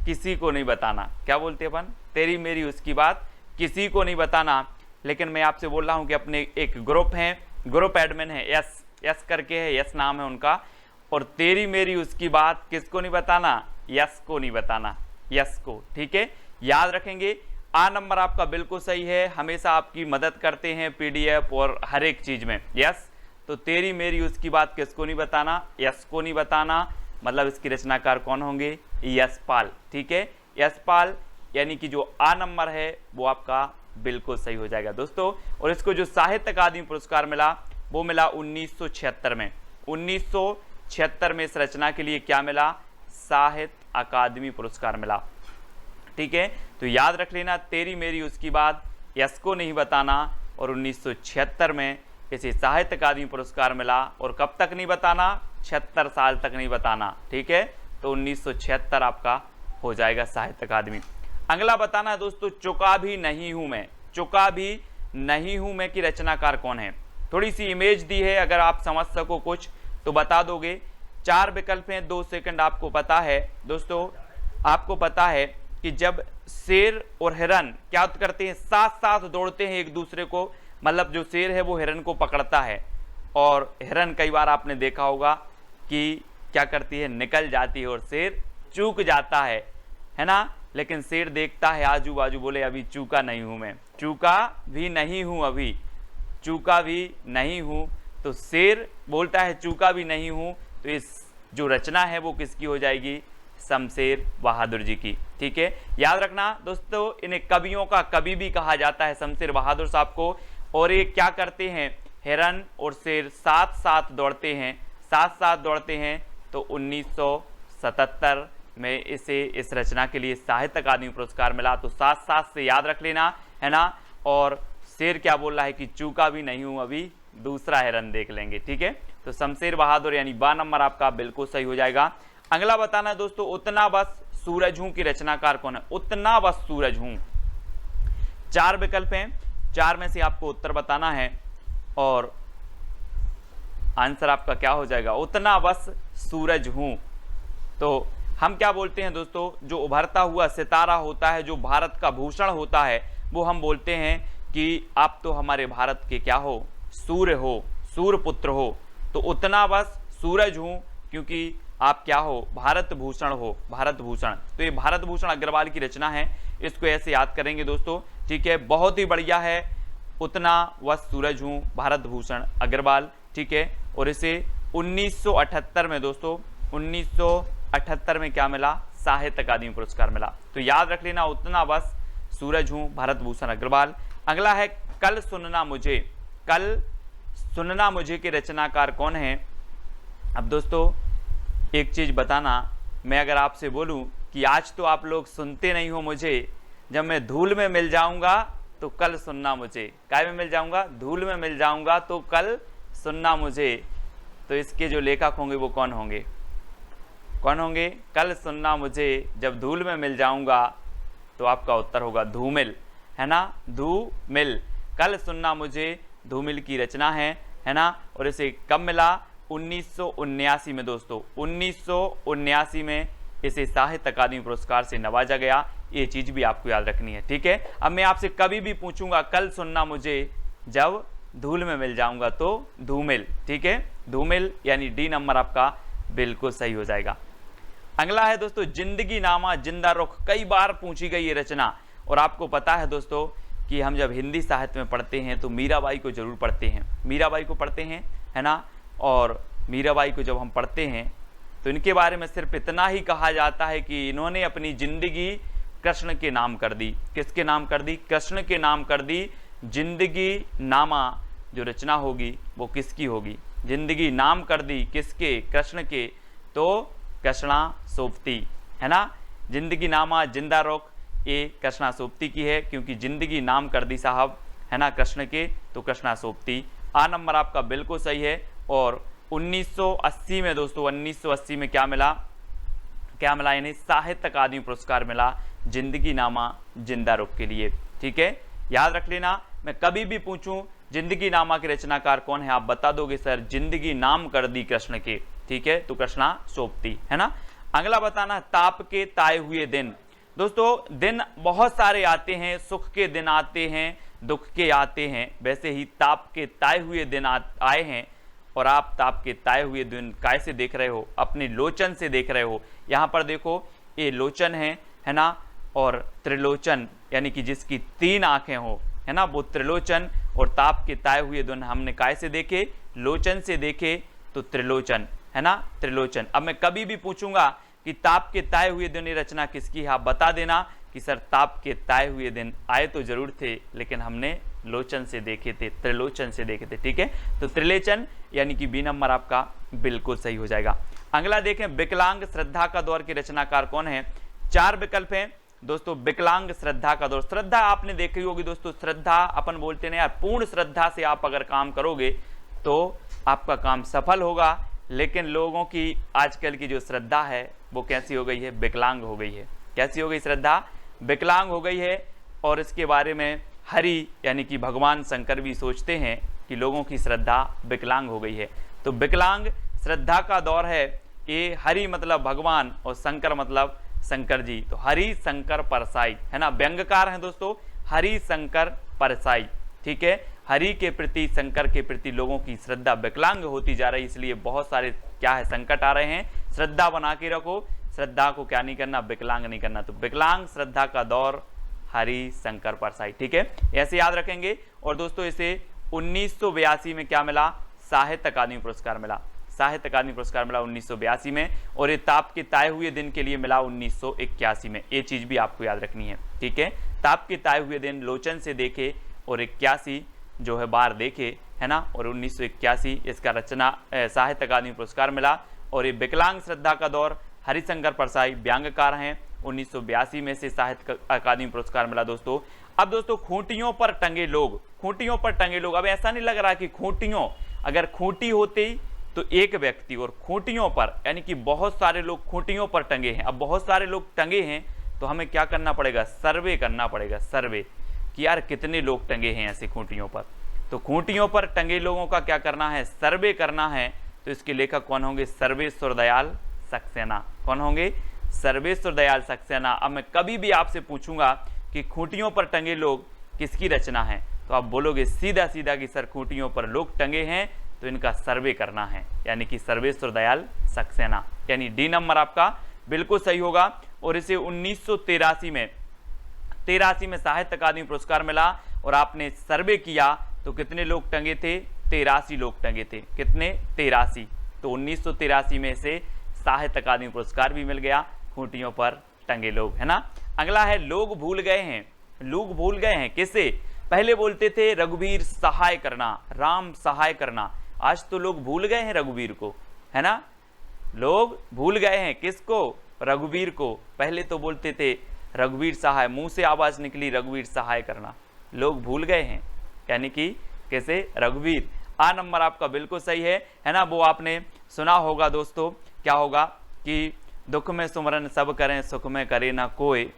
Speaker 1: किसी को नहीं बताना। क्या बोलते हैं अपन, तेरी मेरी उसकी बात किसी को नहीं बताना। लेकिन मैं आपसे बोल रहा हूं कि अपने एक ग्रुप है, ग्रुप एडमिन है, यस करके है, यस नाम है उनका, और तेरी मेरी उसकी बात किसको नहीं बताना, यस को नहीं बताना, यस को। ठीक है, याद रखेंगे। आ नंबर आपका बिल्कुल सही है, हमेशा आपकी मदद करते हैं पीडीएफ और हर एक चीज में, यस। तो तेरी मेरी उसकी बात किसको नहीं बताना, यस को नहीं बताना, मतलब इसकी रचनाकार कौन होंगे, यशपाल। ठीक है, यशपाल, यानी कि जो आ नंबर है वो आपका बिल्कुल सही हो जाएगा दोस्तों। और इसको जो साहित्य अकादमी पुरस्कार मिला वो मिला 1976 में। 1976 में इस रचना के लिए क्या मिला, साहित्य अकादमी पुरस्कार मिला। ठीक है, तो याद रख लेना, तेरी मेरी उसकी बात यस को नहीं बताना, और 1976 में इसे साहित्य अकादमी पुरस्कार मिला। और कब तक नहीं बताना, 76 साल तक नहीं बताना। ठीक है, तो 1976 आपका हो जाएगा साहित्य अकादमी। अगला बताना है दोस्तों, चुका भी नहीं हूं मैं। चुका भी नहीं हूं मैं की रचनाकार कौन है। थोड़ी सी इमेज दी है, अगर आप समझ सको कुछ तो बता दोगे। 4 विकल्प हैं, 2 सेकंड। आपको पता है दोस्तों, आपको पता है कि जब शेर और हिरन क्या करते हैं, साथ साथ दौड़ते हैं एक दूसरे को, मतलब जो शेर है वो हिरन को पकड़ता है, और हिरन कई बार आपने देखा होगा कि क्या करती है, निकल जाती है, और शेर चूक जाता है ना। लेकिन शेर देखता है आजू बाजू, बोले अभी चूका नहीं हूं मैं, चूका भी नहीं हूं, अभी चूका भी नहीं हूं। तो शेर बोलता है चूका भी नहीं हूं। तो इस जो रचना है वो किसकी हो जाएगी, शमशेर बहादुर जी की। ठीक है, याद रखना दोस्तों, इन्हें कवियों का कवि भी कहा जाता है, शमशेर बहादुर साहब को। और ये क्या करते हैं, हिरन और शेर साथ साथ दौड़ते हैं, साथ साथ दौड़ते हैं तो 1977 में इसे इस रचना के लिए साहित्य अकादमी पुरस्कार मिला। तो साथ साथ से याद रख लेना, है ना। और शेर क्या बोल रहा है कि चूका भी नहीं हूं अभी, दूसरा हिरन देख लेंगे, ठीक है। तो शमशेर बहादुर यानी 12 नंबर आपका बिल्कुल सही हो जाएगा। अगला बताना है दोस्तों, उतना बस सूरज हूं की रचनाकार कौन है? उतना बस सूरज हूं। 4 विकल्प हैं, 4 में से आपको उत्तर बताना है और आंसर आपका क्या हो जाएगा? उतना बस सूरज हूं। तो हम क्या बोलते हैं दोस्तों, जो उभरता हुआ सितारा होता है, जो भारत का भूषण होता है, वो हम बोलते हैं कि आप तो हमारे भारत के क्या हो? सूर्य हो, सूर्य पुत्र हो। तो उतना बस सूरज हूं क्योंकि आप क्या हो? भारत भूषण हो, भारत भूषण। तो ये भारत भूषण अग्रवाल की रचना है, इसको ऐसे याद करेंगे दोस्तों, ठीक है। बहुत ही बढ़िया है, उतना बस सूरज हूं, भारत भूषण अग्रवाल, ठीक है। और इसे 1978 में दोस्तों, 1978 में क्या मिला? साहित्य अकादमी पुरस्कार मिला। तो याद रख लेना, उतना बस सूरज हूं, भारत भूषण अग्रवाल। अगला है कल सुनना मुझे। कल सुनना मुझे के रचनाकार कौन है? अब दोस्तों एक चीज बताना, मैं अगर आपसे बोलूं कि आज तो आप लोग सुनते नहीं हो मुझे, जब मैं धूल में मिल जाऊंगा तो कल सुनना मुझे। काय में मिल जाऊंगा? धूल में मिल जाऊंगा तो कल सुनना मुझे। तो इसके जो लेखक होंगे वो कौन होंगे? कौन होंगे? कल सुनना मुझे जब धूल में मिल जाऊंगा, तो आपका उत्तर होगा धूमिल, है ना। धूमिल, कल सुनना मुझे धूमिल की रचना है ना। और इसे कब मिला? 1979 में दोस्तों, 1979 में इसे साहित्य अकादमी पुरस्कार से नवाजा गया। ये चीज भी आपको याद रखनी है, ठीक है। अब मैं आपसे कभी भी पूछूंगा कल सुनना मुझे जब धूल में मिल जाऊंगा, तो धूमिल, ठीक है। धूमिल यानी डी नंबर आपका बिल्कुल सही हो जाएगा। अगला है दोस्तों जिंदगी नामा जिंदा रुख। कई बार पूछी गई ये रचना, और आपको पता है दोस्तों कि हम जब हिंदी साहित्य में पढ़ते हैं तो मीराबाई को जरूर पढ़ते हैं, मीराबाई को पढ़ते हैं, है ना। और मीराबाई को जब हम पढ़ते हैं तो इनके बारे में सिर्फ इतना ही कहा जाता है कि इन्होंने अपनी जिंदगी कृष्ण के नाम कर दी। किसके नाम कर दी? कृष्ण के नाम कर दी। जिंदगी नामा जो रचना होगी वो किसकी होगी? जिंदगी नाम कर दी किसके? कृष्ण के। तो कृष्णा सोबती, है ना। जिंदगी नामा जिंदा रुख ये कृष्णा सोबती की है, क्योंकि जिंदगी नाम कर दी साहब, है ना, कृष्ण के। तो कृष्णा सोबती आ नंबर आपका बिल्कुल सही है। और 1980 में दोस्तों, 1980 में क्या मिला? क्या मिला? यानी साहित्य अकादमी पुरस्कार मिला जिंदगी नामा जिंदा रुख के लिए, ठीक है। याद रख लेना, मैं कभी भी पूछूं जिंदगी नामा के रचनाकार कौन है, आप बता दोगे सर जिंदगी नाम कर दी कृष्ण के, ठीक है। तो कृष्णा सोबती, है ना। अगला बताना ताप के ताए हुए दिन। दोस्तों दिन बहुत सारे आते हैं, सुख के दिन आते हैं, दुख के आते हैं, वैसे ही ताप के ताए हुए दिन आए हैं। और आप ताप के ताए हुए दिन कैसे देख रहे हो? अपने लोचन से देख रहे हो। यहाँ पर देखो ये लोचन है ना। और त्रिलोचन यानी कि जिसकी 3 आंखें हो, है ना, वो त्रिलोचन। और ताप के ताए हुए दिन हमने कैसे देखे? लोचन से देखे, तो त्रिलोचन, है ना, त्रिलोचन। अब मैं कभी भी पूछूंगा कि ताप के ताए हुए दिन ये रचना किसकी है, आप बता देना कि सर ताप के ताए हुए दिन आए तो जरूर थे, लेकिन हमने लोचन से देखे थे, त्रिलोचन से देखे थे, ठीक है। तो त्रिलोचन यानी कि बी नंबर आपका बिल्कुल सही हो जाएगा। अगला देखें विकलांग श्रद्धा का दौर के रचनाकार कौन है? 4 विकल्प हैं दोस्तों। विकलांग श्रद्धा का दौर, श्रद्धा आपने देखी होगी दोस्तों। श्रद्धा अपन बोलते ना यार, पूर्ण श्रद्धा से आप अगर काम करोगे तो आपका काम सफल होगा। लेकिन लोगों की आजकल की जो श्रद्धा है वो कैसी हो गई है? विकलांग हो गई है। कैसी हो गई? श्रद्धा विकलांग हो गई है। और इसके बारे में हरि यानी कि भगवान शंकर भी सोचते हैं कि लोगों की श्रद्धा विकलांग हो गई है। तो विकलांग श्रद्धा का दौर है ये। हरि मतलब भगवान और शंकर मतलब शंकर जी। तो हरि शंकर परसाई, है ना, व्यंग्यकार हैं दोस्तों, हरि शंकर परसाई, ठीक है। हरि के प्रति, शंकर के प्रति लोगों की श्रद्धा विकलांग होती जा रही है, इसलिए बहुत सारे क्या है संकट आ रहे हैं। श्रद्धा बना के रखो, श्रद्धा को क्या नहीं करना? विकलांग नहीं करना। तो विकलांग श्रद्धा का दौर हरि शंकर परसाई, ठीक है, ऐसे याद रखेंगे। और दोस्तों इसे 1982 में क्या मिला? साहित्य अकादमी पुरस्कार मिला। साहित्य अकादमी पुरस्कार मिला 1982 में। और ये ताप के ताए हुए दिन के लिए मिला 1981 में। ये चीज भी आपको याद रखनी है, ठीक है। ताप के ताए हुए दिन लोचन से देखे और 81 जो है बार देखे, है ना, और 1981 इसका रचना साहित्य अकादमी पुरस्कार मिला। और ये विकलांग श्रद्धा का दौर, हरिशंकर परसाई व्यंग्यकार हैं, 1982 में से साहित्य अकादमी पुरस्कार मिला दोस्तों। अब दोस्तों खूंटियों पर टंगे लोग, खूंटियों पर टंगे लोग, अब ऐसा नहीं लग रहा कि खूंटियों, अगर खूंटी होती तो एक व्यक्ति, और खूंटियों पर यानी कि बहुत सारे लोग खूंटियों पर टंगे हैं। अब बहुत सारे लोग टंगे हैं तो हमें क्या करना पड़ेगा, सर्वे करना पड़ेगा, सर्वे कि यार कितने लोग टंगे हैं ऐसे खूंटियों पर। तो खूंटियों पर टंगे लोगों का क्या करना है, सर्वे करना है। तो इसके लेखक कौन होंगे, सर्वेश्वर दयाल सक्सेना। कौन होंगे, सर्वेश्वर दयाल सक्सेना। अब मैं कभी भी आपसे पूछूंगा कि खूंटियों पर टंगे लोग किसकी रचना है, तो आप बोलोगे सीधा सीधा कि सर खूंटियों पर लोग टंगे हैं तो इनका सर्वे करना है, यानी कि सर्वेश्वर दयाल सक्सेना, यानी डी नंबर आपका बिल्कुल सही होगा। और इसे 1983 में साहित्य अकादमी पुरस्कार मिला। और आपने सर्वे किया तो कितने लोग टंगे थे, 83 लोग टंगे थे। कितने, 83। तो 1983 में से साहित्य अकादमी पुरस्कार भी मिल गया, खूंटियों पर टंगे लोग, है ना। अगला है लोग भूल गए हैं। लोग भूल गए हैं किसे, पहले बोलते थे रघुवीर सहाय करना, राम सहाय करना, आज तो लोग भूल गए हैं रघुवीर को, है ना। लोग भूल गए हैं किसको, रघुवीर को। पहले तो बोलते थे रघुवीर सहाय, मुंह से आवाज निकली रघुवीर सहाय करना, लोग भूल गए हैं, यानी कि कैसे, रघुवीर। आ नंबर आपका बिल्कुल सही है ना। वो आपने सुना होगा दोस्तों, क्या होगा कि दुख में सुमरन सब करें, सुख में करे ना कोई,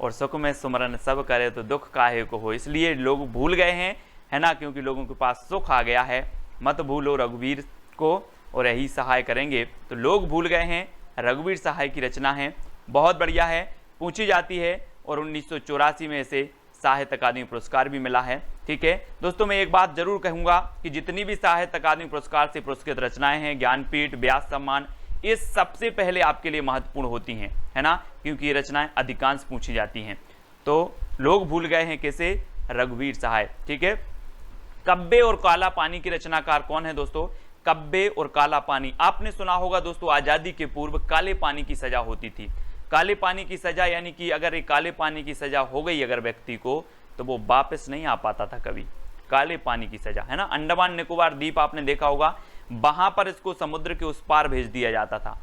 Speaker 1: और सुख में सुमरन सब करे तो दुख काहे को हो। इसलिए लोग भूल गए हैं, है ना, क्योंकि लोगों के पास सुख आ गया है। मत भूलो रघुवीर को और यही सहाय करेंगे। तो लोग भूल गए हैं रघुवीर सहाय की रचना है, बहुत बढ़िया है, पूछी जाती है। और 1984 में इसे साहित्य अकादमी पुरस्कार भी मिला है। ठीक है दोस्तों, मैं एक बात जरूर कहूंगा कि जितनी भी साहित्य अकादमी पुरस्कार से पुरस्कृत रचनाएं हैं, ज्ञानपीठ, व्यास सम्मान, ये सबसे पहले आपके लिए महत्वपूर्ण होती हैं, है ना, क्योंकि ये रचनाएं अधिकांश पूछी जाती हैं। तो लोग भूल गए हैं कैसे, रघुवीर सहाय। ठीक है, कब्बे और काला पानी की रचनाकार कौन है दोस्तों, कब्बे और काला पानी। आपने सुना होगा दोस्तों, आजादी के पूर्व काले पानी की सजा होती थी। काले पानी की सजा यानी कि अगर एक काले पानी की सजा हो गई अगर व्यक्ति को, तो वो वापस नहीं आ पाता था कभी। काले पानी की सजा, है ना। अंडमान निकोबार द्वीप आपने देखा होगा, वहां पर इसको समुद्र के उस पार भेज दिया जाता था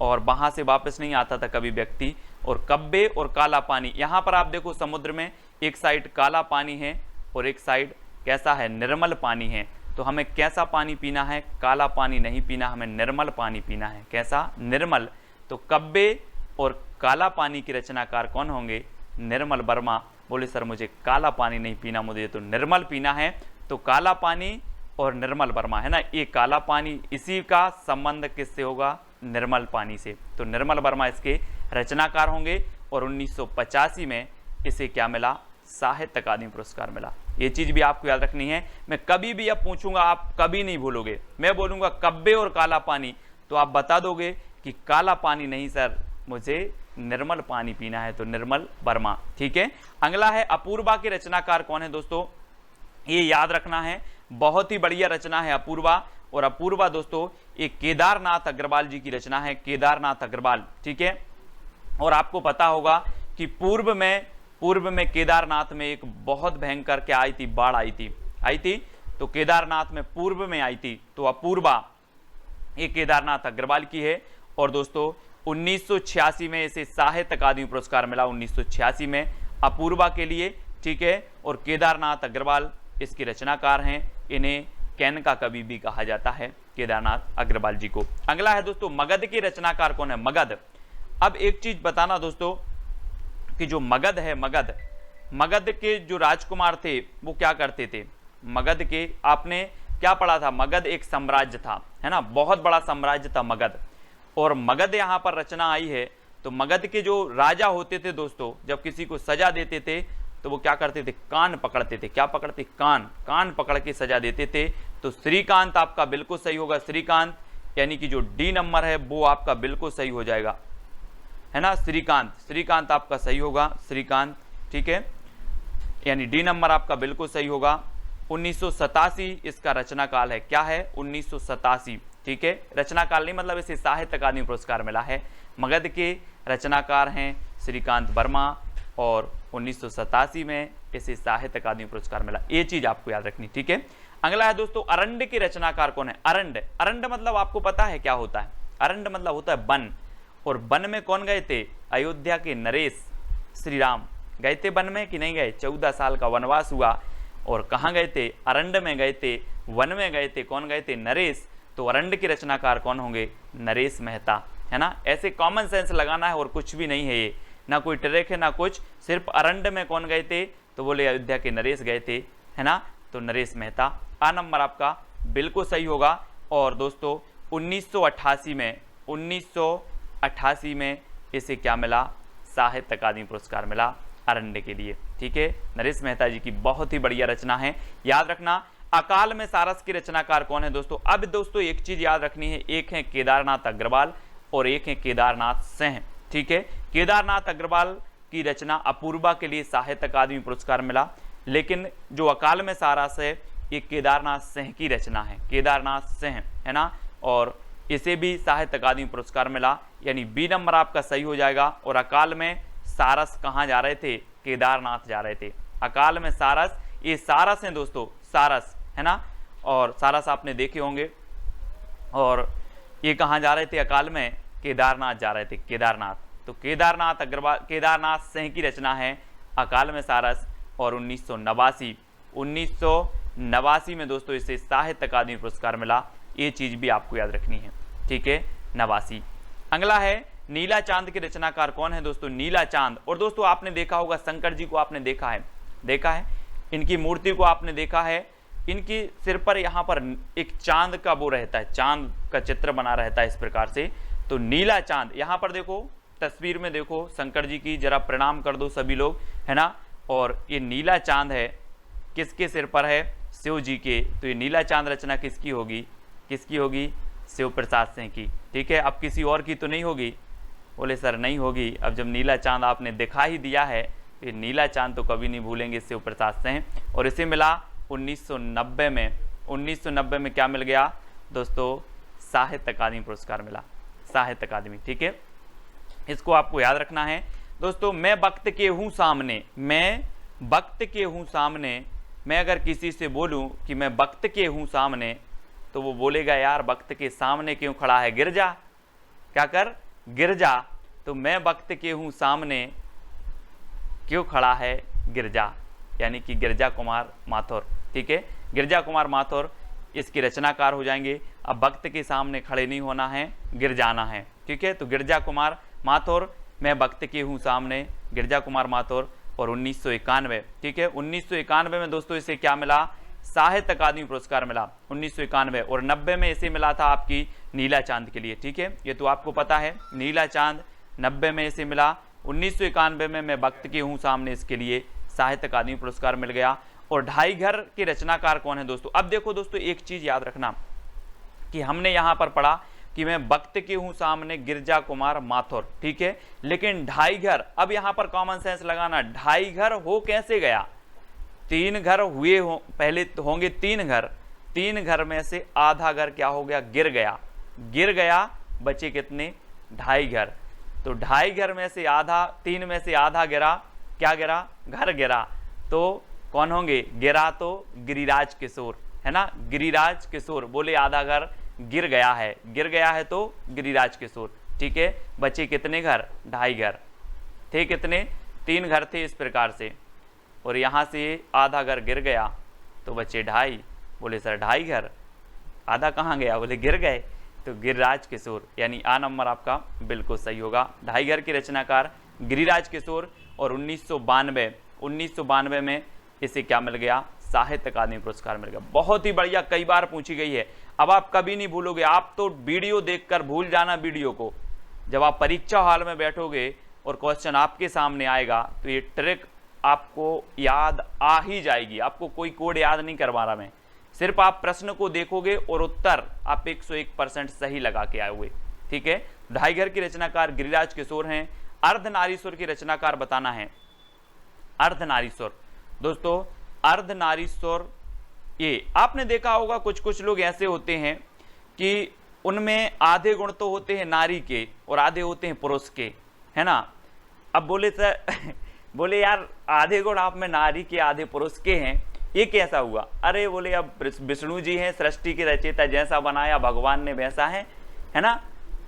Speaker 1: और वहां से वापस नहीं आता था कभी व्यक्ति। और कब्बे और काला पानी, यहां पर आप देखो समुद्र में एक साइड काला पानी है और एक साइड कैसा है, निर्मल पानी है। तो हमें कैसा पानी पीना है, काला पानी नहीं पीना, हमें निर्मल पानी पीना है। कैसा, निर्मल। तो कब्बे और काला पानी की रचनाकार कौन होंगे, निर्मल वर्मा। बोले सर मुझे काला पानी नहीं पीना, मुझे तो निर्मल पीना है। तो काला पानी और निर्मल वर्मा, है ना, ये काला पानी, इसी का संबंध किससे होगा, निर्मल पानी से। तो निर्मल वर्मा इसके रचनाकार होंगे। और 1985 में इसे क्या मिला, साहित्य अकादमी पुरस्कार मिला। ये चीज भी आपको याद रखनी है। मैं कभी भी अब पूछूंगा, आप कभी नहीं भूलोगे, मैं बोलूंगा कब्बे और काला पानी, तो आप बता दोगे कि काला पानी नहीं सर, मुझे निर्मल पानी पीना है, तो निर्मल वर्मा। ठीक है, अगला है अपूर्वा के रचनाकार कौन है दोस्तों, ये याद रखना है, बहुत ही बढ़िया रचना है अपूर्वा। और अपूर्वा दोस्तों एक केदारनाथ अग्रवाल जी की रचना है, केदारनाथ अग्रवाल। ठीक है, और आपको पता होगा कि पूर्व में केदारनाथ में एक बहुत भयंकर क्या आई थी, बाढ़ आई थी। तो केदारनाथ में पूर्व में आई थी। तो अपूर्वा ये केदारनाथ अग्रवाल की है। और दोस्तों 1986 में इसे साहित्य अकादमी पुरस्कार मिला, 1986 में अपूर्वा के लिए। ठीक है, और केदारनाथ अग्रवाल इसके रचनाकार हैं। इन्हें कैन का कवि भी कहा जाता है, केदारनाथ अग्रवाल जी को। अगला है दोस्तों मगध के रचनाकार कौन है, मगध। अब एक चीज बताना दोस्तों कि जो मगध है, मगध के जो राजकुमार थे वो क्या करते थे, मगध के आपने क्या पढ़ा था, मगध एक साम्राज्य था, है ना, बहुत बड़ा साम्राज्य था मगध। और मगध यहाँ पर रचना आई है। तो मगध के जो राजा होते थे दोस्तों, जब किसी को सजा देते थे तो वो क्या करते थे, कान पकड़ते थे। क्या पकड़ते, कान पकड़ के सजा देते थे। तो श्रीकांत आपका बिल्कुल सही होगा, श्रीकांत, यानी कि जो डी नंबर है वो आपका बिल्कुल सही हो जाएगा, है ना, श्रीकांत आपका सही होगा, श्रीकांत। ठीक है, यानी डी नंबर आपका बिल्कुल सही होगा। 1987 इसका रचना काल है, क्या है, 1987। ठीक है, रचना काल नहीं मतलब इसे साहित्य अकादमी पुरस्कार मिला है। मगध के रचनाकार हैं श्रीकांत वर्मा और 1987 में इसे साहित्य अकादमी पुरस्कार मिला। ये चीज आपको याद रखनी। ठीक है, अगला है दोस्तों अरण्य की रचनाकार कौन है? अरण्य, अरण्य मतलब आपको पता है क्या होता है? अरण्य मतलब होता है वन, और वन में कौन गए थे? अयोध्या के नरेश श्री राम गए थे वन में कि नहीं गए? 14 साल का वनवास हुआ और कहाँ गए थे? अरण्य में गए थे, वन में गए थे। कौन गए थे? नरेश। तो अरण्य के रचनाकार कौन होंगे? नरेश मेहता, है ना। ऐसे कॉमन सेंस लगाना है और कुछ भी नहीं है ये, ना कोई ट्रिक है ना कुछ, सिर्फ अरण्य में कौन गए थे? तो बोले अयोध्या के नरेश गए थे, है ना। तो नरेश मेहता, आ नंबर आपका बिल्कुल सही होगा। और दोस्तों 1988 में इसे क्या मिला? साहित्य अकादमी पुरस्कार मिला अरण्य के लिए, ठीक है। नरेश मेहता जी की बहुत ही बढ़िया रचना है, याद रखना। अकाल में सारस की रचनाकार कौन है दोस्तों? अब दोस्तों एक चीज याद रखनी है, एक है केदारनाथ अग्रवाल और एक है केदारनाथ सिंह, ठीक है। केदारनाथ अग्रवाल की रचना अपूर्वा के लिए साहित्य अकादमी पुरस्कार मिला, लेकिन जो अकाल में सारस है ये केदारनाथ सिंह की रचना है, केदारनाथ सिंह, है ना। और इसे भी साहित्य अकादमी पुरस्कार मिला, यानी बी नंबर आपका सही हो जाएगा। और अकाल में सारस कहाँ जा रहे थे? केदारनाथ जा रहे थे। अकाल में सारस, ये सारस हैं दोस्तों, सारस, है ना। और सारस आपने देखे होंगे। और ये कहाँ जा रहे थे अकाल में? केदारनाथ जा रहे थे, केदारनाथ। तो केदारनाथ अग्रवाल, केदारनाथ सिंह की रचना है अकाल में सारस। और 1989 में दोस्तों इसे साहित्य अकादमी पुरस्कार मिला, ये चीज भी आपको याद रखनी है, ठीक है। 89। अगला है नीला चांद के रचनाकार कौन है दोस्तों? नीला चांद। और दोस्तों आपने देखा होगा शंकर जी को, आपने देखा है इनकी मूर्ति को आपने देखा है, इनकी सिर पर यहाँ पर एक चांद का वो रहता है, चांद का चित्र बना रहता है इस प्रकार से। तो नीला चांद, यहाँ पर देखो तस्वीर में देखो शंकर जी की, जरा प्रणाम कर दो सभी लोग, है ना। और ये नीला चांद है, किसके सिर पर है? शिव जी के। तो ये नीला चांद रचना किसकी होगी? किसकी होगी? शिव प्रसाद सिंह की, ठीक है। अब किसी और की तो नहीं होगी? बोले सर नहीं होगी। अब जब नीला चांद आपने दिखा ही दिया है, तो ये नीला चांद तो कभी नहीं भूलेंगे शिव प्रसाद सिंह। और इसे मिला 1990 में। 1990 में क्या मिल गया दोस्तों? साहित्य अकादमी पुरस्कार मिला, साहित्य अकादमी, ठीक है। इसको आपको याद रखना है दोस्तों। मैं वक्त के हूँ सामने, मैं वक्त के हूँ सामने, मैं अगर किसी से बोलूँ कि मैं वक्त के हूँ सामने, तो वो बोलेगा यार वक्त के सामने क्यों खड़ा है? गिर जा, क्या कर? गिर जा। तो मैं वक्त के हूँ सामने क्यों खड़ा है? गिर जा, यानी कि गिरजा कुमार माथुर, ठीक है। गिरजा कुमार माथुर इसके रचनाकार हो जाएंगे। अब वक्त के सामने खड़े नहीं होना है, गिर जाना है, ठीक है। तो गिरजा कुमार माथुर, मैं वक्त के हूँ सामने, गिरजा कुमार माथुर। और 1991, ठीक है, 1991 में दोस्तों इसे क्या मिला? साहित्य अकादमी पुरस्कार मिला 1991। और 90 में इसे मिला था आपकी नीला चांद के लिए, ठीक है। ये तो आपको पता है, नीला चांद 90 में इसे मिला। 1991 में मैं वक्त के हूँ सामने, इसके लिए साहित्य अकादमी पुरस्कार मिल गया। और ढाई घर के रचनाकार कौन है दोस्तों? अब देखो दोस्तों एक चीज याद रखना कि हमने यहाँ पर पढ़ा कि मैं वक्त के हूँ सामने, गिरजा कुमार माथुर, ठीक है। लेकिन ढाई घर, अब यहाँ पर कॉमन सेंस लगाना, ढाई घर हो कैसे गया? 3 घर हुए हो, पहले तो होंगे 3 घर, 3 घर में से आधा घर क्या हो गया? गिर गया, गिर गया, बचे कितने? ढाई घर। तो ढाई घर में से आधा, 3 में से आधा गिरा, क्या गिरा? घर गिरा। तो कौन होंगे? गिरा तो गिरिराज किशोर, है ना। गिरिराज किशोर, बोले आधा घर गिर गया है, गिर गया है तो गिरिराज किशोर, ठीक है। बचे कितने घर? ढाई घर। थे कितने? 3 घर थे इस प्रकार से। और यहाँ से आधा घर गिर गया तो बचे ढाई। बोले सर ढाई घर, आधा कहाँ गया? बोले गिर गए। तो गिरिराज किशोर, यानी आ नंबर आपका बिल्कुल सही होगा। ढाई घर के रचनाकार गिरिराज किशोर। और 1992 में इसे क्या मिल गया? साहित्य अकादमी पुरस्कार मिल गया। बहुत ही बढ़िया, कई बार पूछी गई है। अब आप कभी नहीं भूलोगे, आप तो वीडियो देखकर भूल जाना वीडियो को। जब आप परीक्षा हॉल में बैठोगे और क्वेश्चन आपके सामने आएगा तो ये ट्रिक आपको याद आ ही जाएगी। आपको कोई कोड याद नहीं करवा रहा मैं, सिर्फ आप प्रश्न को देखोगे और उत्तर आप 101% सही लगा के आए हुए, ठीक है। ढाई घर की रचनाकार गिरिराज किशोर हैं। अर्धनारीश्वर की रचनाकार बताना है। अर्धनारीश्वर दोस्तों, अर्धनारीश्वर, ये आपने देखा होगा कुछ कुछ लोग ऐसे होते हैं कि उनमें आधे गुण तो होते हैं नारी के और आधे होते हैं पुरुष के, है ना। अब बोले सर बोले यार आधे गुण आप में नारी के आधे पुरुष के हैं, ये कैसा हुआ? अरे बोले अब विष्णु जी हैं सृष्टि के रचयिता, जैसा बनाया भगवान ने वैसा है ना।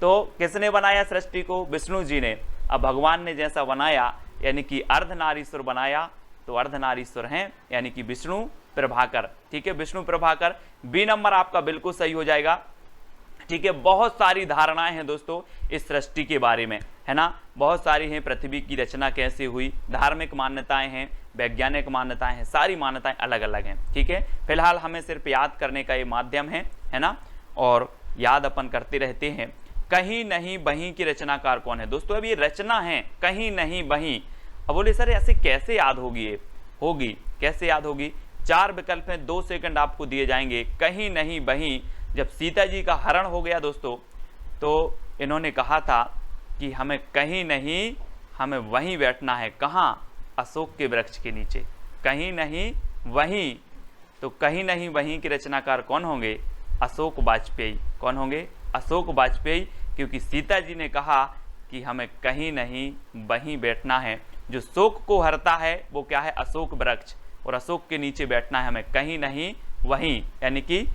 Speaker 1: तो किसने बनाया सृष्टि को? विष्णु जी ने। अब भगवान ने जैसा बनाया यानी कि अर्धनारीश्वर बनाया, तो अर्धनारीश्वर हैं यानी कि विष्णु प्रभाकर। ठीक है, विष्णु प्रभाकर। बी नंबर आपका बिल्कुल सही हो जाएगा। ठीक है, बहुत सारी धारणाएं हैं दोस्तों इस सृष्टि के बारे में, है ना, बहुत सारी हैं। पृथ्वी की रचना कैसे हुई, धार्मिक मान्यताएं हैं, वैज्ञानिक मान्यताएं हैं, सारी मान्यताएं अलग अलग हैं। ठीक है, फिलहाल हमें सिर्फ याद करने का ये माध्यम है ना, और याद अपन करते रहते हैं। कहीं नहीं बहीं की रचनाकार कौन है? दोस्तों अब ये रचना है कहीं नहीं बहीं। अब बोले सर ऐसे कैसे याद होगी? ये होगी कैसे याद होगी? 4 विकल्प हैं, 2 सेकंड आपको दिए जाएंगे। कहीं नहीं बहीं, जब सीता जी का हरण हो गया दोस्तों, तो इन्होंने कहा था कि हमें कहीं नहीं, हमें वहीं बैठना है। कहाँ? अशोक के वृक्ष के नीचे। कहीं नहीं वहीं, तो कहीं नहीं वहीं के रचनाकार कौन होंगे? अशोक वाजपेयी। कौन होंगे? अशोक वाजपेयी, क्योंकि सीता जी ने कहा कि हमें कहीं नहीं वहीं बैठना है। जो शोक को हरता है वो क्या है? अशोक वृक्ष, और अशोक के नीचे बैठना है हमें कहीं नहीं वहीं, यानी कि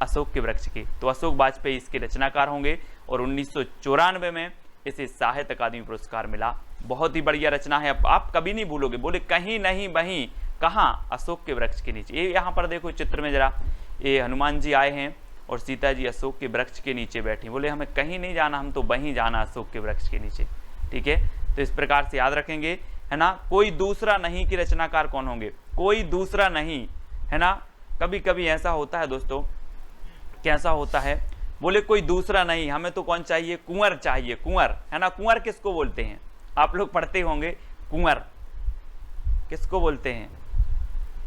Speaker 1: अशोक के वृक्ष की। तो अशोक वाजपेयी इसके रचनाकार होंगे, और 1994 में इसे साहित्य अकादमी पुरस्कार मिला। बहुत ही बढ़िया रचना है, आप कभी नहीं भूलोगे। बोले कहीं नहीं वहीं, कहाँ? अशोक के वृक्ष के नीचे। ये यहाँ पर देखो चित्र में जरा, ये हनुमान जी आए हैं और सीता जी अशोक के वृक्ष के नीचे बैठी। बोले हमें कहीं नहीं जाना, हम तो वहीं जाना, अशोक के वृक्ष के नीचे। ठीक है, तो इस प्रकार से याद रखेंगे, है ना। कोई दूसरा नहीं की रचनाकार कौन होंगे? कोई दूसरा नहीं, है ना। कभी कभी ऐसा होता है दोस्तों, कैसा होता है? बोले कोई दूसरा नहीं, हमें तो कौन चाहिए? कुंवर चाहिए, कुंवर, है ना। कुंवर किसको बोलते हैं? आप लोग पढ़ते होंगे, कुंवर किसको बोलते हैं?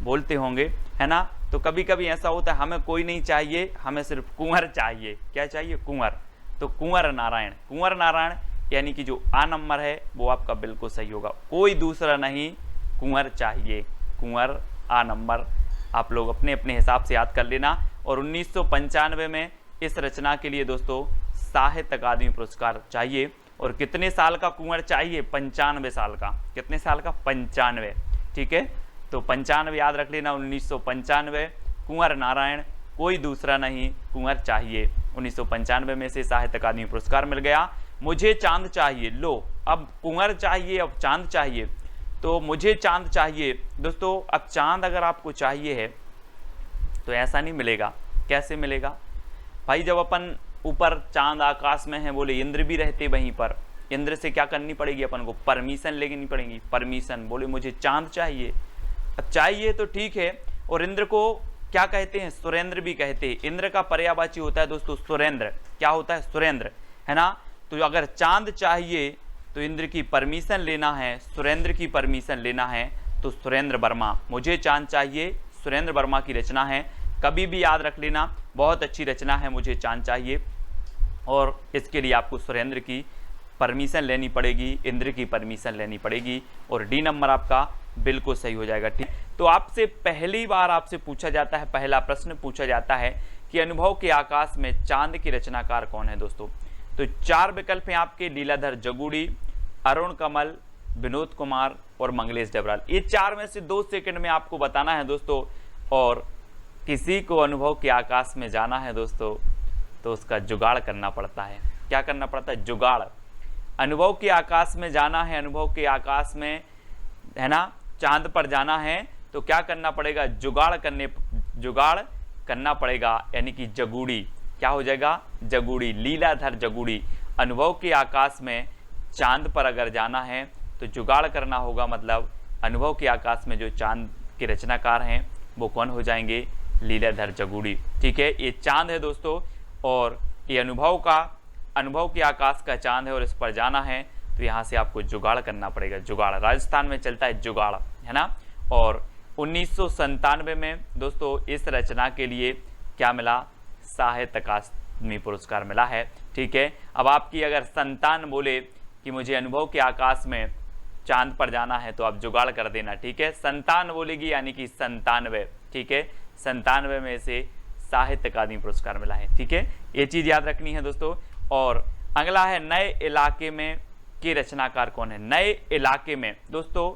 Speaker 1: बोलते होंगे, है ना। तो कभी कभी ऐसा होता है, हमें कोई नहीं चाहिए, हमें सिर्फ कुंवर चाहिए। क्या चाहिए? कुंवर। तो कुंवर नारायण, कुंवर नारायण, यानी कि जो आ नंबर है वो आपका बिल्कुल सही होगा। कोई दूसरा नहीं, कुंवर चाहिए, कुंवर आ नंबर। आप लोग अपने अपने हिसाब से याद कर लेना। और 1995 में इस रचना के लिए दोस्तों साहित्य अकादमी पुरस्कार चाहिए। और कितने साल का कुंवर चाहिए? 95 साल का। कितने साल का? 95। ठीक है, तो 95 याद रख लेना। 1995, कुंवर नारायण, कोई दूसरा नहीं, कुंवर चाहिए। 1995 में से साहित्य अकादमी पुरस्कार मिल गया। मुझे चांद चाहिए, लो अब कुंवर चाहिए, अब चांद चाहिए। तो मुझे चांद चाहिए दोस्तों। अब चांद अगर आपको चाहिए है तो ऐसा नहीं मिलेगा। कैसे मिलेगा भाई? जब अपन ऊपर चांद आकाश में है, बोले इंद्र भी रहते वहीं पर, इंद्र से क्या करनी पड़ेगी अपन को? परमिशन लेनी पड़ेगी, परमिशन। बोले मुझे चांद चाहिए। अब चाहिए तो ठीक है, और इंद्र को क्या कहते हैं? सुरेंद्र भी कहते हैं। इंद्र का पर्यायवाची होता है दोस्तों सुरेंद्र। क्या होता है? सुरेंद्र, है ना। तो अगर चांद चाहिए तो इंद्र की परमिशन लेना है, सुरेंद्र की परमिशन लेना है, तो सुरेंद्र वर्मा। मुझे चांद चाहिए, सुरेंद्र वर्मा की रचना है। कभी भी याद रख लेना, बहुत अच्छी रचना है मुझे चांद चाहिए, और इसके लिए आपको सुरेंद्र की परमिशन लेनी पड़ेगी, इंद्र की परमिशन लेनी पड़ेगी। और डी नंबर आपका बिल्कुल सही हो जाएगा। ठीक, तो आपसे पहली बार आपसे पूछा जाता है, पहला प्रश्न पूछा जाता है कि अनुभव के आकाश में चांद की रचनाकार कौन है दोस्तों? तो 4 विकल्प हैं आपके, लीलाधर जगुड़ी, अरुण कमल, विनोद कुमार और मंगलेश डबराल। ये 4 में से 2 सेकंड में आपको बताना है दोस्तों। और किसी को अनुभव के आकाश में जाना है दोस्तों, तो उसका जुगाड़ करना पड़ता है। क्या करना पड़ता है? जुगाड़। अनुभव के आकाश में जाना है, अनुभव के आकाश में, है ना, चांद पर जाना है, तो क्या करना पड़ेगा? जुगाड़ करना पड़ेगा, यानी कि जगुड़ी। क्या हो जाएगा? जगुड़ी, लीलाधर जगुड़ी। अनुभव के आकाश में चांद पर अगर जाना है तो जुगाड़ करना होगा, मतलब अनुभव के आकाश में जो चांद के रचनाकार हैं वो कौन हो जाएंगे? लीलाधर जगुड़ी। ठीक है, ये चांद है दोस्तों, और ये अनुभव के आकाश का चांद है, और इस पर जाना है तो यहाँ से आपको जुगाड़ करना पड़ेगा। जुगाड़, राजस्थान में चलता है जुगाड़, है ना। और 1997 में दोस्तों इस रचना के लिए क्या मिला? साहित्य अकादमी पुरस्कार मिला है। ठीक है, अब आपकी अगर संतान बोले कि मुझे अनुभव के आकाश में चांद पर जाना है, तो आप जुगाड़ कर देना। ठीक है, संतान बोलेगी यानी कि 97। ठीक है, 97 में से साहित्य अकादमी पुरस्कार मिला है। ठीक है, ये चीज याद रखनी है दोस्तों। और अगला है नए इलाके में के रचनाकार कौन है? नए इलाके में दोस्तों,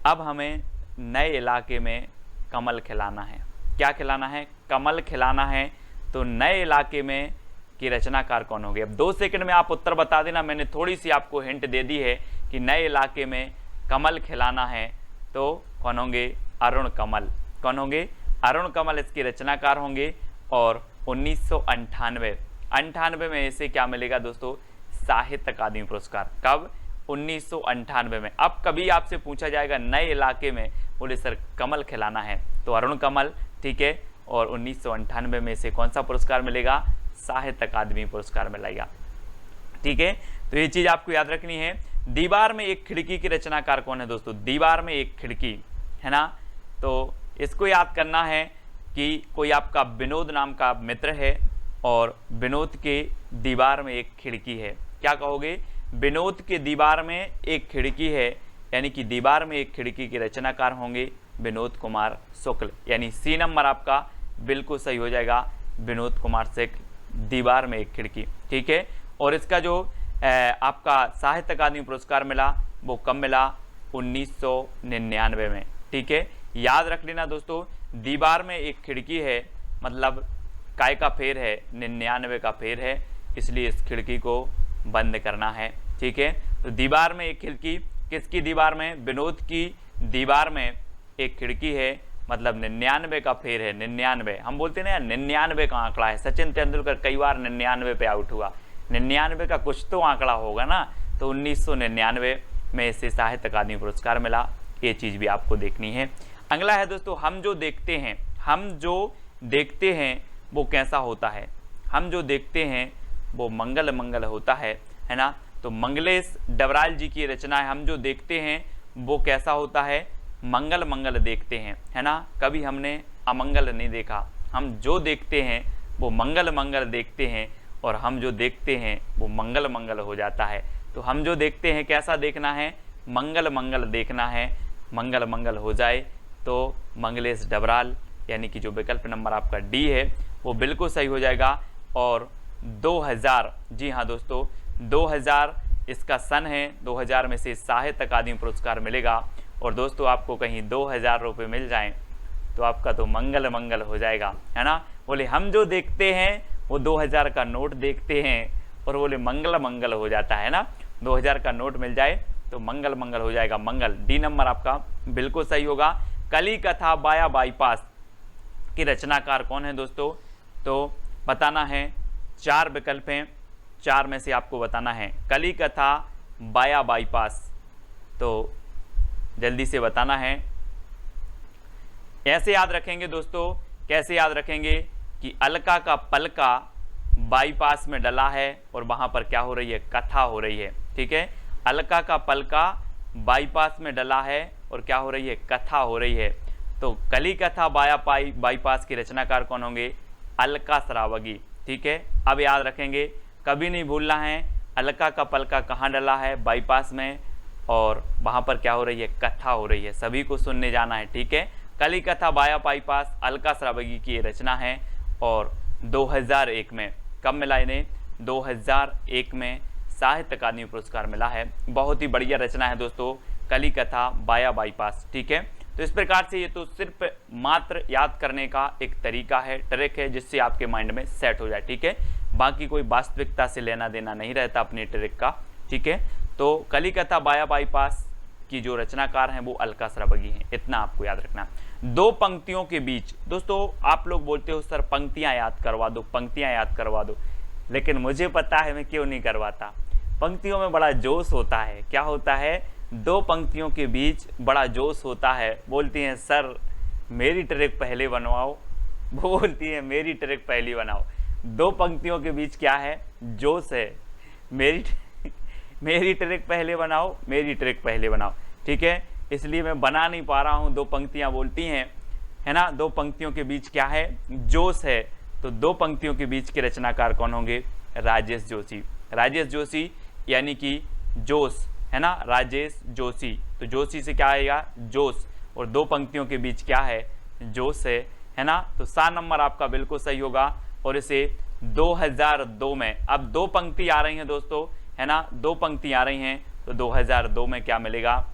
Speaker 1: अब हमें नए इलाके में कमल खिलाना है। क्या खिलाना है? कमल खिलाना है। तो नए इलाके में की रचनाकार कौन होंगे? अब 2 सेकंड में आप उत्तर बता देना। मैंने थोड़ी सी आपको हिंट दे दी है कि नए इलाके में कमल खिलाना है तो कौन होंगे? अरुण कमल। कौन होंगे? अरुण कमल इसके रचनाकार होंगे। और 1998 में इसे क्या मिलेगा दोस्तों? साहित्य अकादमी पुरस्कार। कब? 1998 में। अब कभी आपसे पूछा जाएगा नए इलाके में, बोले सर कमल खिलाना है, तो अरुण कमल, ठीक है। और 1998 में इसे कौन सा पुरस्कार मिलेगा? साहित्य अकादमी पुरस्कार मिलेगा, ठीक है। तो ये चीज आपको याद रखनी है। दीवार में एक खिड़की की रचनाकार कौन है दोस्तों? दीवार में एक खिड़की, है ना। तो इसको याद करना है कि कोई आपका विनोद नाम का मित्र है और विनोद के दीवार में एक खिड़की है। क्या कहोगे? विनोद के दीवार में एक खिड़की है, यानी कि दीवार में एक खिड़की के रचनाकार होंगे विनोद कुमार शुक्ल, यानी सी नंबर आपका बिल्कुल सही हो जाएगा, विनोद कुमार शुक्ल, दीवार में एक खिड़की, ठीक है। और इसका जो आपका साहित्य अकादमी पुरस्कार मिला वो कब मिला? 1999 में, ठीक है। याद रख लेना दोस्तों, दीवार में एक खिड़की है मतलब काय का फेर है? 99 का फेर है, इसलिए इस खिड़की को बंद करना है, ठीक है। तो दीवार में एक खिड़की, किसकी दीवार में? विनोद की दीवार में एक खिड़की है, मतलब 99 का फेर है। 99 हम बोलते हैं ना यार, 99 का आंकड़ा है। सचिन तेंदुलकर कई बार 99 पे आउट हुआ, 99 का कुछ तो आंकड़ा होगा ना। तो 1999 में इसे साहित्य अकादमी पुरस्कार मिला। ये चीज भी आपको देखनी है। अगला है दोस्तों, हम जो देखते हैं वो कैसा होता है? हम जो देखते हैं वो मंगल मंगल होता है ना। तो मंगलेश डबराल जी की रचना है, हम जो देखते हैं वो कैसा होता है? मंगल मंगल देखते हैं, है ना। कभी हमने अमंगल नहीं देखा, हम जो देखते हैं वो मंगल मंगल देखते हैं, और हम जो देखते हैं वो मंगल मंगल हो जाता है। तो हम जो देखते हैं कैसा देखना है? मंगल मंगल देखना है। मंगल मंगल हो जाए तो मंगलेश डबराल, यानी कि जो विकल्प नंबर आपका डी है वो बिल्कुल सही हो जाएगा। और 2000, जी हाँ दोस्तों, 2000 इसका सन है। 2000 में से साहित्य अकादमी पुरस्कार मिलेगा। और दोस्तों आपको कहीं 2000 रुपये मिल जाएं तो आपका तो मंगल मंगल हो जाएगा, है ना। बोले हम जो देखते हैं वो 2000 का नोट देखते हैं, और बोले मंगल मंगल हो जाता है ना। 2000 का नोट मिल जाए तो मंगल मंगल हो जाएगा। मंगल, डी नंबर आपका बिल्कुल सही होगा। कली कथा बाया बाईपास की रचनाकार कौन है दोस्तों? तो बताना है, 4 विकल्प हैं, 4 में से आपको बताना है। कली कथा बाया बाईपास, तो जल्दी से बताना है। ऐसे याद रखेंगे दोस्तों, कैसे याद रखेंगे कि अलका का पलका बाईपास में डला है और वहां पर क्या हो रही है? कथा हो रही है, ठीक है। अलका का पलका बाईपास में डला है और क्या हो रही है? कथा हो रही है। तो कली कथा बाईपास की रचनाकार कौन होंगे? अलका श्रावगी, ठीक है। अब याद रखेंगे, कभी नहीं भूलना है, अलका का पलका कहाँ डला है? बाईपास में, और वहां पर क्या हो रही है? कथा हो रही है। सभी को सुनने जाना है, ठीक है। कली कथा बाया बाईपास अलका श्रावगी की रचना है। और 2001 में कब मिला इन्हें? 2001 में साहित्य अकादमी पुरस्कार मिला है। बहुत ही बढ़िया रचना है दोस्तों, कली कथा बाया बाईपास, ठीक है। तो इस प्रकार से ये तो सिर्फ मात्र याद करने का एक तरीका है, ट्रिक है, जिससे आपके माइंड में सेट हो जाए, ठीक है। बाकी कोई वास्तविकता से लेना देना नहीं रहता अपनी ट्रिक का, ठीक है। तो कली कथा बाया बाईपास की जो रचनाकार हैं वो अलका श्रावगी हैं, इतना आपको याद रखना। 2 पंक्तियों के बीच, दोस्तों आप लोग बोलते हो सर पंक्तियां याद करवा दो, पंक्तियां याद करवा दो, लेकिन मुझे पता है मैं क्यों नहीं करवाता। पंक्तियों में बड़ा जोश होता है। क्या होता है? 2 पंक्तियों के बीच बड़ा जोश होता है। बोलती हैं सर मेरी ट्रिक पहले बनवाओ, बोलती है मेरी ट्रिक पहली बनाओ। 2 पंक्तियों के बीच क्या है? जोश है। मेरी ट्रिक पहले बनाओ, मेरी ट्रिक पहले बनाओ, ठीक है। इसलिए मैं बना नहीं पा रहा हूँ। 2 पंक्तियां बोलती हैं, है ना। 2 पंक्तियों के बीच क्या है? जोश है। तो 2 पंक्तियों के बीच के रचनाकार कौन होंगे? राजेश जोशी। राजेश जोशी यानी कि जोश, है ना, राजेश जोशी। तो जोशी से क्या आएगा? जोश। और 2 पंक्तियों के बीच क्या है? जोश है ना। तो 7 नंबर आपका बिल्कुल सही होगा। और इसे 2002 में, अब 2 पंक्ति आ रही हैं दोस्तों, है ना, 2 पंक्ति आ रही हैं, तो 2002 में क्या मिलेगा?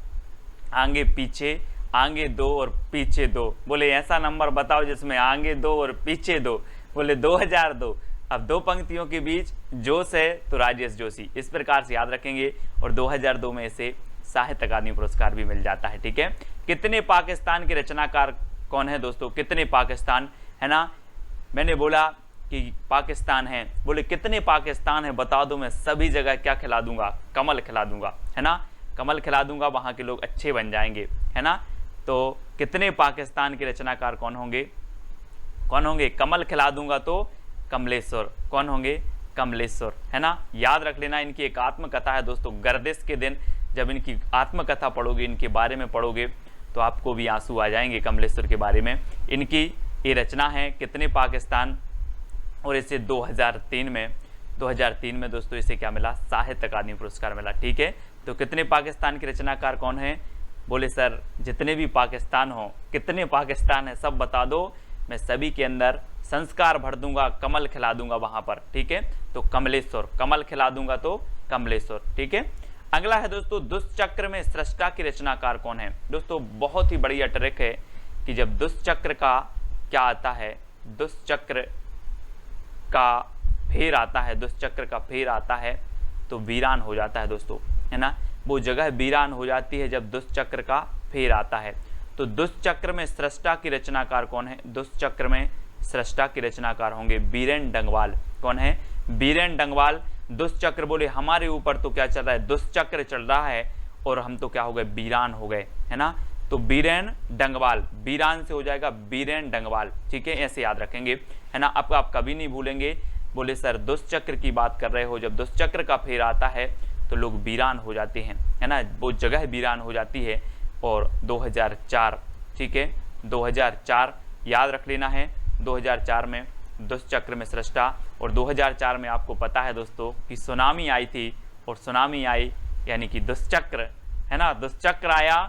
Speaker 1: आगे पीछे आगे 2 और पीछे 2। बोले ऐसा नंबर बताओ जिसमें आगे 2 और पीछे 2। बोले 2002। अब 2 पंक्तियों के बीच जोश है तो राजेश जोशी, इस प्रकार से याद रखेंगे। और 2002 में इसे साहित्य अकादमी पुरस्कार भी मिल जाता है। ठीक है, कितने पाकिस्तान के रचनाकार कौन है दोस्तों? कितने पाकिस्तान है ना, मैंने बोला कि पाकिस्तान है, बोले कितने पाकिस्तान है बता दो, मैं सभी जगह क्या खिला दूंगा? कमल खिला दूंगा, है ना, कमल खिला दूंगा, वहां के लोग अच्छे बन जाएंगे, है ना। तो कितने पाकिस्तान के रचनाकार कौन होंगे? कौन होंगे? कमल खिला दूंगा तो कमलेश्वर। कौन होंगे? कमलेश्वर, है ना। याद रख लेना, इनकी एक आत्मकथा है दोस्तों। गर्दिश के दिन जब इनकी आत्मकथा पढ़ोगे, इनके बारे में पढ़ोगे तो आपको भी आंसू आ जाएंगे कमलेश्वर के बारे में। इनकी ये रचना है कितने पाकिस्तान, और इसे 2003 में दोस्तों इसे क्या मिला? साहित्य अकादमी पुरस्कार मिला। ठीक है, तो कितने पाकिस्तान के रचनाकार कौन है? बोले सर जितने भी पाकिस्तान हो, कितने पाकिस्तान है सब बता दो, मैं सभी के अंदर संस्कार भर दूंगा, कमल खिला दूंगा वहां पर। ठीक है, तो कमलेश्वर, कमल खिला दूंगा तो कमलेश्वर। ठीक है, अगला है दोस्तों दुष्चक्र में सृष्टा की रचनाकार कौन है? दोस्तों बहुत ही बढ़िया ट्रिक है कि जब दुष्चक्र का क्या आता है, दुष्चक्र का फेर आता है, दुष्चक्र का फेर आता है तो वीरान हो जाता है दोस्तों, है ना। वो जगह वीरान हो जाती है जब दुष्चक्र का फेर आता है। तो दुष्चक्र में सृष्टा की रचनाकार कौन है? दुष्चक्र में सृष्टा की रचनाकार होंगे बीरेन डंगवाल। कौन है? बीरेन डंगवाल। दुष्चक्र, बोले हमारे ऊपर तो क्या चल रहा है? दुष्चक्र चल रहा है और हम तो क्या हो गए? वीरान हो गए, है ना। तो बीरेन डंगवाल, वीरान से हो जाएगा बीरेन डंगवाल। ठीक है, ऐसे याद रखेंगे, है ना। आपको आप कभी नहीं भूलेंगे। बोले सर दुष्चक्र की बात कर रहे हो, जब दुष्चक्र का फेर आता है तो लोग वीरान हो जाते हैं, है ना, वो जगह वीरान हो जाती है। और 2004, ठीक है, 2004 याद रख लेना है। 2004 में दुष्चक्र में सृष्टा, और 2004 में आपको पता है दोस्तों कि सुनामी आई थी, और सुनामी आई यानी कि दुष्चक्र, है ना, दुष्चक्र आया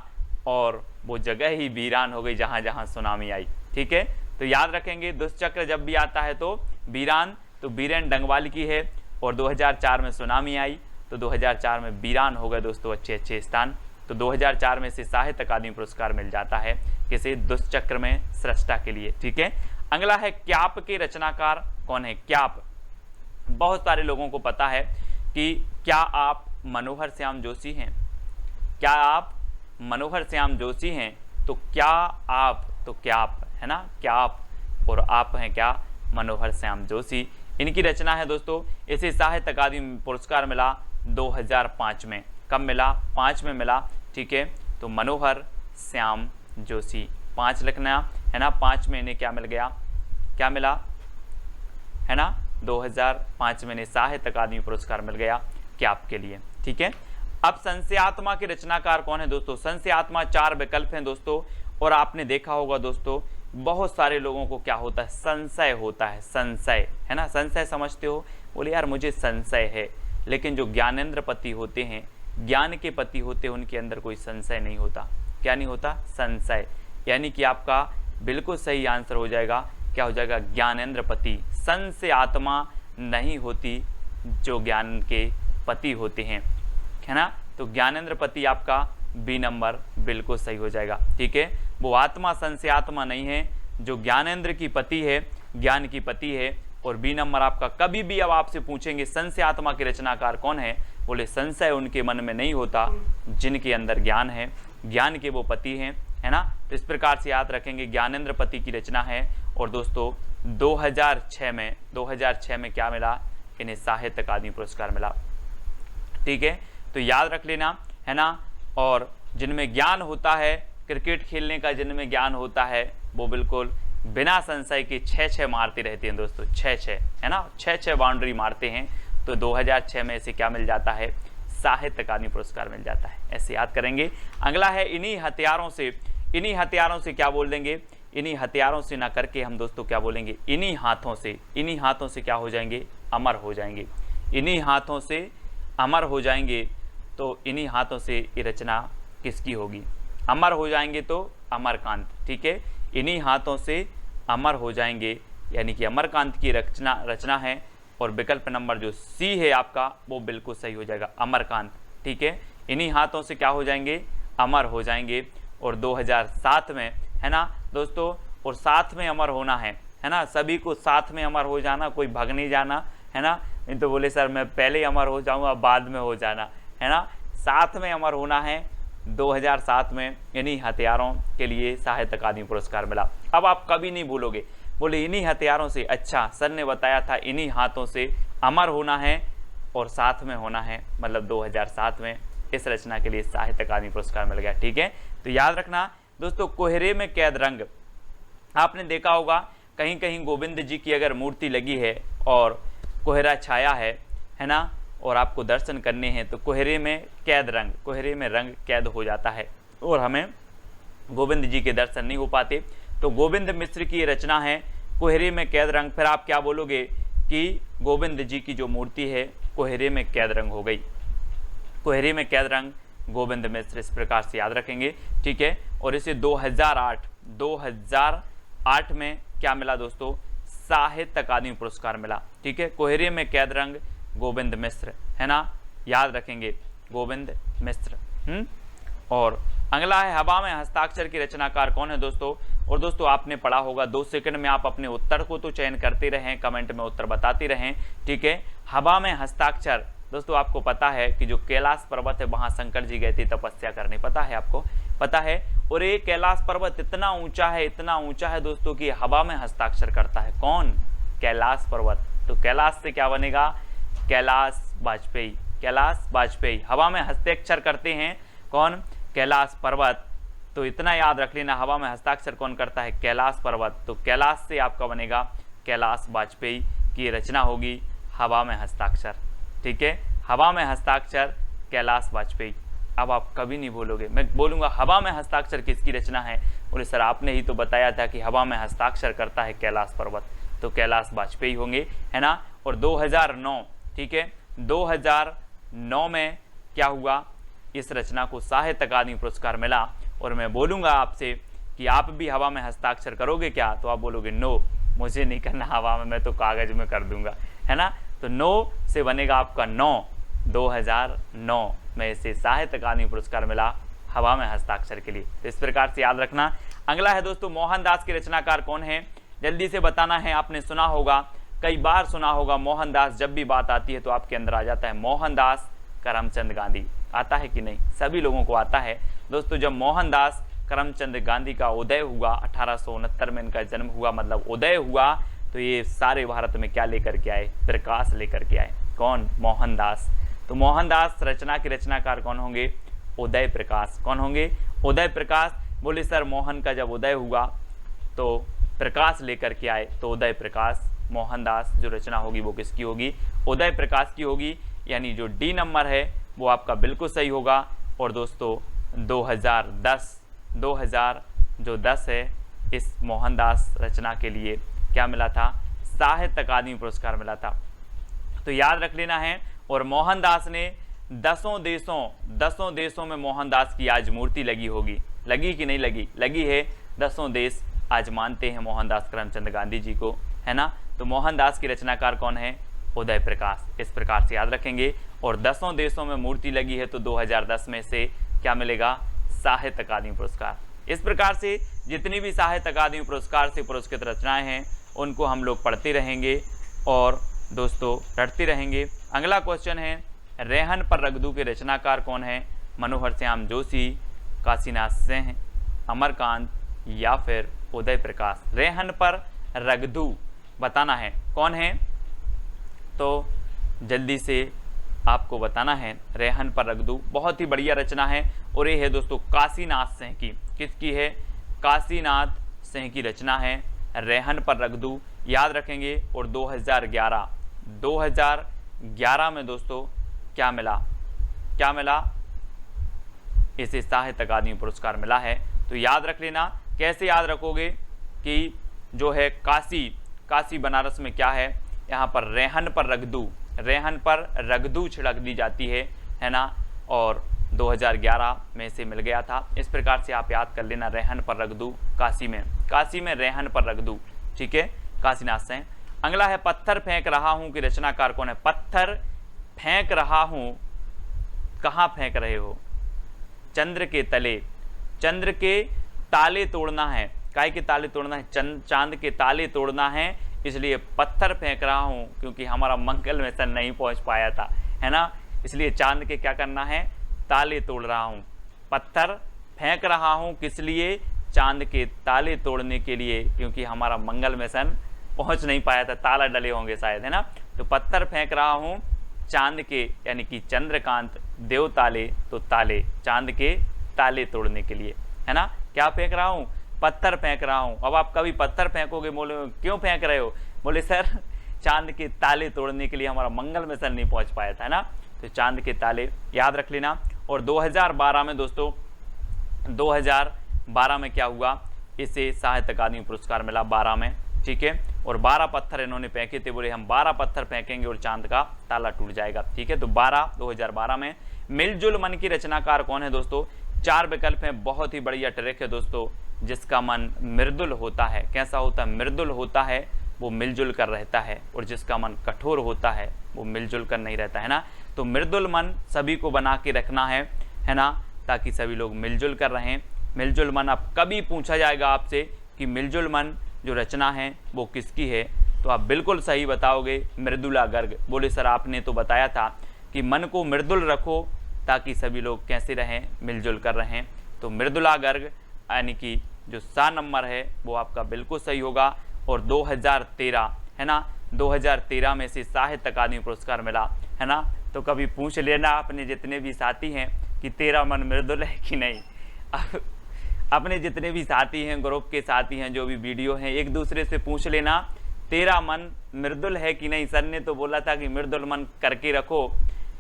Speaker 1: और वो जगह ही वीरान हो गई जहां जहां सुनामी आई। ठीक है, तो याद रखेंगे दुष्चक्र जब भी आता है तो वीरान, तो बीरेन डंगवाल की है। और 2004 में सुनामी आई तो 2004 में वीरान हो गए दोस्तों अच्छे अच्छे स्थान। तो 2004 में से साहित्य अकादमी पुरस्कार मिल जाता है किसे? दुष्चक्र में सृष्टा के लिए। ठीक है, अगला है क्याप के रचनाकार कौन है? क्याप, बहुत सारे लोगों को पता है कि क्या आप मनोहर श्याम जोशी हैं? क्या आप मनोहर श्याम जोशी हैं? तो क्या आप, तो क्याप, है ना, क्याप, और आप हैं क्या? मनोहर श्याम जोशी। इनकी रचना है दोस्तों। इसे साहित्य अकादमी पुरस्कार मिला 2005 में। कब मिला? 5 में मिला। ठीक है, तो मनोहर श्याम जोशी, 5 लिखना है ना। 5 में इन्हें क्या मिल गया? क्या मिला, है ना, 2005 में इन्हें साहित्य अकादमी पुरस्कार मिल गया क्याप के लिए। ठीक है, अब संशयात्मा के रचनाकार कौन है दोस्तों? संशयात्मा 4 विकल्प हैं दोस्तों, और आपने देखा होगा दोस्तों बहुत सारे लोगों को क्या होता है? संशय होता है, संशय, है ना। संशय समझते हो? बोले यार मुझे संशय है, लेकिन जो ज्ञानेंद्र पति होते हैं, ज्ञान के पति होते हैं, उनके अंदर कोई संशय नहीं होता। क्या नहीं होता? संशय। यानी कि आपका बिल्कुल सही आंसर हो जाएगा, क्या हो जाएगा? ज्ञानेंद्र पति। संशय आत्मा नहीं होती जो ज्ञान के पति होते हैं, है ना। तो ज्ञानेंद्र पति आपका बी नंबर बिल्कुल सही हो जाएगा। ठीक है, वो आत्मा संशय आत्मा नहीं है जो ज्ञानेंद्र की पति है, ज्ञान की पति है। और बी नंबर आपका, कभी भी अब आपसे पूछेंगे संशय आत्मा के रचनाकार कौन है? बोले संशय उनके मन में नहीं होता जिनके अंदर ज्ञान है, ज्ञान के वो पति हैं, है ना। तो इस प्रकार से याद रखेंगे ज्ञानेंद्र पति की रचना है। और दोस्तों 2006 में क्या मिला? इन्हें साहित्य अकादमी पुरस्कार मिला। ठीक है, तो याद रख लेना, है ना। और जिनमें ज्ञान होता है, क्रिकेट खेलने का जिनमें ज्ञान होता है, वो बिल्कुल बिना संशय के 6 मारते रहते हैं दोस्तों, 6, है ना, 6 बाउंड्री मारते हैं। तो 2006 में इसे क्या मिल जाता है? साहित्य अकादमी पुरस्कार मिल जाता है। ऐसे याद करेंगे। अगला है इन्हीं हथियारों से, इन्हीं हथियारों से क्या बोल देंगे? इन्हीं हथियारों से ना करके हम दोस्तों क्या बोलेंगे? इन्हीं हाथों से, इन्हीं हाथों से क्या हो जाएंगे? अमर हो जाएंगे। इन्हीं हाथों से अमर हो जाएंगे। तो इन्हीं हाथों से ये रचना किसकी होगी? अमर हो जाएंगे तो अमरकांत। ठीक है, इन्हीं हाथों से अमर हो जाएंगे, यानी कि अमरकांत की रचना है। और विकल्प नंबर जो सी है आपका वो बिल्कुल सही हो जाएगा, अमरकांत। ठीक है, इन्हीं हाथों से क्या हो जाएंगे? अमर हो जाएंगे। और 2007 में, है ना दोस्तों, और साथ में अमर होना है ना, सभी को साथ में अमर हो जाना, कोई भाग नहीं जाना, है ना। नहीं तो बोले सर मैं पहले अमर हो जाऊंगा बाद में हो जाना, है ना। साथ में अमर होना है। 2007 में इन्हीं हथियारों के लिए साहित्य अकादमी पुरस्कार मिला। अब आप कभी नहीं भूलोगे, बोले इन्हीं हथियारों से, अच्छा सर ने बताया था इन्हीं हाथों से अमर होना है और साथ में होना है, मतलब 2007 में इस रचना के लिए साहित्य अकादमी पुरस्कार मिल गया। ठीक है, तो याद रखना दोस्तों, कोहरे में कैद रंग, आपने देखा होगा कहीं कहीं गोविंद जी की अगर मूर्ति लगी है और कोहरा छाया है ना, और आपको दर्शन करने हैं तो कोहरे में कैद रंग, कोहरे में रंग कैद हो जाता है और हमें गोविंद जी के दर्शन नहीं हो पाते। तो गोविंद मिश्र की रचना है कोहरे में कैद रंग। फिर आप क्या बोलोगे कि गोविंद जी की जो मूर्ति है कोहरे में कैद रंग हो गई, कोहरे में कैद रंग गोविंद मिश्र, इस प्रकार से याद रखेंगे। ठीक है, और इसे 2008 में क्या मिला दोस्तों, साहित्य अकादमी पुरस्कार मिला। ठीक है, कोहरे में कैद रंग गोविंद मिश्र, है ना, याद रखेंगे गोविंद मिश्र। और अगला है हवा में हस्ताक्षर की रचनाकार कौन है दोस्तों। और दोस्तों आपने पढ़ा होगा, 2 सेकंड में आप अपने उत्तर को तो चयन करते रहें, कमेंट में उत्तर बताते रहें। ठीक है, हवा में हस्ताक्षर दोस्तों आपको पता है कि जो कैलाश पर्वत है वहां शंकर जी गए थे तपस्या करने, पता है आपको, पता है। और ये कैलाश पर्वत इतना ऊंचा है, इतना ऊंचा है दोस्तों कि हवा में हस्ताक्षर करता है। कौन, कैलाश पर्वत। तो कैलाश से क्या बनेगा, कैलाश वाजपेयी, कैलाश वाजपेयी हवा में हस्ताक्षर करते हैं। कौन, कैलाश पर्वत। तो इतना याद रख लेना, हवा में हस्ताक्षर कौन करता है, कैलाश पर्वत। तो कैलाश से आपका बनेगा कैलाश वाजपेयी की रचना होगी हवा में हस्ताक्षर। ठीक है, हवा में हस्ताक्षर कैलाश वाजपेयी। अब आप कभी नहीं बोलोगे, मैं बोलूंगा हवा में हस्ताक्षर किसकी रचना है, बोले सर आपने ही तो बताया था कि हवा में हस्ताक्षर करता है कैलाश पर्वत, तो कैलाश वाजपेयी होंगे, है ना। और 2009, ठीक है, 2009 में क्या हुआ, इस रचना को साहित्य अकादमी पुरस्कार मिला। और मैं बोलूंगा आपसे कि आप भी हवा में हस्ताक्षर करोगे क्या, तो आप बोलोगे नो, मुझे नहीं करना हवा में, मैं तो कागज में कर दूंगा, है ना। तो 9 से बनेगा आपका 9, 2009 में इसे साहित्य अकादमी पुरस्कार मिला हवा में हस्ताक्षर के लिए। तो इस प्रकार से याद रखना। अगला है दोस्तों, मोहनदास के रचनाकार कौन है, जल्दी से बताना है। आपने सुना होगा, कई बार सुना होगा, मोहनदास जब भी बात आती है तो आपके अंदर आ जाता है मोहनदास करमचंद गांधी। आता है कि नहीं, सभी लोगों को आता है दोस्तों। जब मोहनदास करमचंद गांधी का उदय हुआ, 1869 में इनका जन्म हुआ, मतलब उदय हुआ, तो ये सारे भारत में क्या लेकर के आए, प्रकाश लेकर के आए। कौन, मोहनदास। तो मोहनदास रचना के रचनाकार कौन होंगे, उदय प्रकाश। कौन होंगे, उदय प्रकाश। बोले सर मोहन का जब उदय हुआ तो प्रकाश लेकर के आए, तो उदय प्रकाश। मोहनदास जो रचना होगी वो किसकी होगी, उदय प्रकाश की होगी। यानी जो डी नंबर है वो आपका बिल्कुल सही होगा। और दोस्तों 2010 जो 10 है, इस मोहनदास रचना के लिए क्या मिला था, साहित्य अकादमी पुरस्कार मिला था। तो याद रख लेना है। और मोहनदास ने 10 देशों में मोहनदास की आज मूर्ति लगी होगी, लगी कि नहीं लगी, लगी है। 10 देश आज मानते हैं मोहनदास करमचंद गांधी जी को, है ना। तो मोहनदास की रचनाकार कौन है, उदय प्रकाश। इस प्रकार से याद रखेंगे। और 10 देशों में मूर्ति लगी है तो 2010 में से क्या मिलेगा, साहित्य अकादमी पुरस्कार। इस प्रकार से जितनी भी साहित्य अकादमी पुरस्कार से पुरस्कृत रचनाएं हैं उनको हम लोग पढ़ते रहेंगे और दोस्तों रटते रहेंगे। अगला क्वेश्चन है, रेहन पर रगदू के रचनाकार कौन है, मनोहर श्याम जोशी, काशीनाथ सिंह, अमरकांत या फिर उदय प्रकाश। रेहन पर रगदू बताना है कौन है, तो जल्दी से आपको बताना है। रेहन पर रगदू बहुत ही बढ़िया रचना है और ये है दोस्तों काशीनाथ सिंह की। किसकी है, काशीनाथ सिंह की रचना है रेहन पर रगदू, याद रखेंगे। और 2011 में दोस्तों क्या मिला, इसे साहित्य अकादमी पुरस्कार मिला है। तो याद रख लेना। कैसे याद रखोगे कि जो है काशी बनारस में क्या है, यहाँ पर रेहन पर रगदू छिड़क दी जाती है ना। और 2011 में से मिल गया था। इस प्रकार से आप याद कर लेना, रेहन पर रगदू काशी में रेहन पर रगदू, ठीक है, काशीनाथ सिंह। अगला है पत्थर फेंक रहा हूं की रचनाकार कौन है। पत्थर फेंक रहा हूं, कहां फेंक रहे हो, चंद्र के तले, चंद्र के ताले तोड़ना है। काय के ताले तोड़ना है? चांद के ताले तोड़ना है, इसलिए पत्थर फेंक रहा हूं, क्योंकि हमारा मंगल मिशन नहीं पहुंच पाया था, है ना। इसलिए चांद के क्या करना है? ताले तोड़ रहा हूं। पत्थर फेंक रहा हूं किस लिए? चांद के ताले तोड़ने के लिए, क्योंकि हमारा मंगल मिशन पहुंच नहीं पाया था, ताला डले होंगे शायद, है ना। तो पत्थर फेंक रहा हूं चांद के, यानी कि चंद्रकांत देव ताले, तो ताले चांद के ताले तोड़ने के लिए, है ना। क्या फेंक रहा हूं? पत्थर फेंक रहा हूं। अब आप कभी पत्थर फेंकोगे, बोले क्यों फेंक रहे हो? बोले सर चांद के ताले तोड़ने के लिए, हमारा मंगल मिशन नहीं पहुंच पाया था, है ना। तो चांद के ताले याद रख लेना। और 2012 में दोस्तों, 2012 में क्या हुआ? इसे साहित्य अकादमी पुरस्कार मिला 12 में, ठीक है। और 12 पत्थर इन्होंने फेंके थे, बोले हम 12 पत्थर फेंकेंगे और चांद का ताला टूट जाएगा, ठीक है। तो 2012 में। मिलजुल मन की रचनाकार कौन है दोस्तों? 4 विकल्प हैं, बहुत ही बढ़िया ट्रिक है दोस्तों। जिसका मन मृदुल होता है, कैसा होता है? मृदुल होता है, वो मिलजुल कर रहता है, और जिसका मन कठोर होता है वो मिलजुल कर नहीं रहता, है ना। तो मृदुल मन सभी को बना के रखना है ना, ताकि सभी लोग मिलजुल कर रहें। मिलजुल मन, अब कभी पूछा जाएगा आपसे कि मिलजुल मन जो रचना है वो किसकी है, तो आप बिल्कुल सही बताओगे, मृदुला गर्ग। बोले सर आपने तो बताया था कि मन को मृदुल रखो ताकि सभी लोग कैसे रहें? मिलजुल कर रहें। तो मृदुला गर्ग, यानी कि जो सा नंबर है वो आपका बिल्कुल सही होगा। और 2013, है ना, 2013 में से साहित्य अकादमी पुरस्कार मिला, है ना। तो कभी पूछ लेना अपने जितने भी साथी हैं कि तेरा मन मृदुल है कि नहीं। अपने जितने भी साथी हैं, ग्रुप के साथी हैं, जो भी वीडियो हैं, एक दूसरे से पूछ लेना तेरा मन मृदुल है कि नहीं। सर ने तो बोला था कि मृदुल मन करके रखो,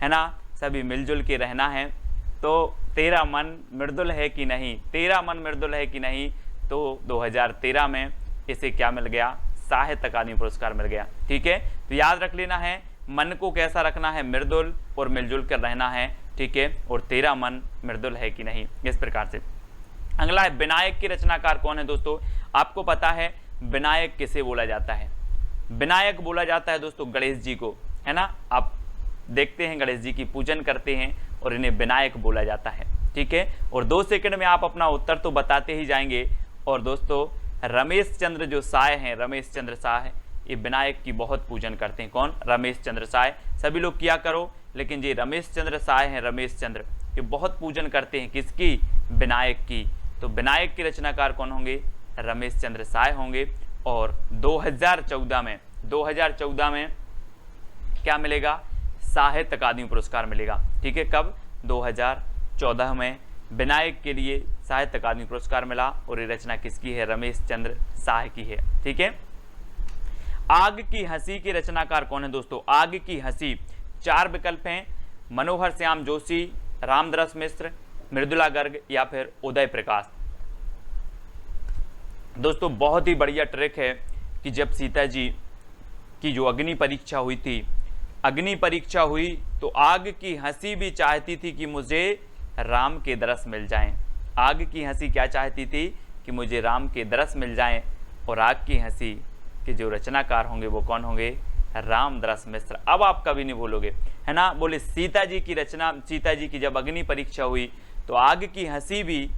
Speaker 1: है ना, सभी मिलजुल के रहना है। तो तेरा मन मृदुल है कि नहीं, तेरा मन मृदुल है कि नहीं। तो 2013 में इसे क्या मिल गया? साहित्य अकादमी पुरस्कार मिल गया, ठीक है। तो याद रख लेना है, मन को कैसा रखना है? मृदुल, और मिलजुल कर रहना है, ठीक है। और तेरा मन मृदुल है कि नहीं, इस प्रकार से। अगला है विनायक की रचनाकार कौन है दोस्तों? आपको पता है विनायक किसे बोला जाता है? विनायक बोला जाता है दोस्तों गणेश जी को, है ना। आप देखते हैं गणेश जी की पूजन करते हैं और इन्हें विनायक बोला जाता है, ठीक है। और 2 सेकंड में आप अपना उत्तर तो बताते ही जाएंगे। और दोस्तों रमेश चंद्र जो साय हैं, रमेश चंद्र साय, ये विनायक की बहुत पूजन करते हैं। कौन? रमेश चंद्र साय। सभी लोग किया करो, लेकिन ये रमेश चंद्र साय हैं, रमेश चंद्र, ये बहुत पूजन करते हैं किसकी? विनायक की। तो विनायक के रचनाकार कौन होंगे? रमेश चंद्र साय होंगे। और 2014 में क्या मिलेगा? साहित्य अकादमी पुरस्कार मिलेगा, ठीक है। कब? 2014 में विनायक के लिए साहित्य अकादमी पुरस्कार मिला, और ये रचना किसकी है? रमेश चंद्र साय की है, ठीक है। आग की हंसी के रचनाकार कौन है दोस्तों? आग की हंसी, 4 विकल्प हैं, मनोहर श्याम जोशी, रामदरस मिश्र, मृदुला गर्ग, या फिर उदय प्रकाश। दोस्तों बहुत ही बढ़िया ट्रिक है कि जब सीता जी की जो अग्नि परीक्षा हुई थी, अग्नि परीक्षा हुई, तो आग की हंसी भी चाहती थी कि मुझे राम के दरस मिल जाएं। आग की हंसी क्या चाहती थी? कि मुझे राम के दरस मिल जाएं। और आग की हंसी के जो रचनाकार होंगे वो कौन होंगे? रामदरस मिश्र। अब आप कभी नहीं भूलोगे, है ना। बोले सीता जी की रचना, सीता जी की जब अग्नि परीक्षा हुई तो आग की हंसी भी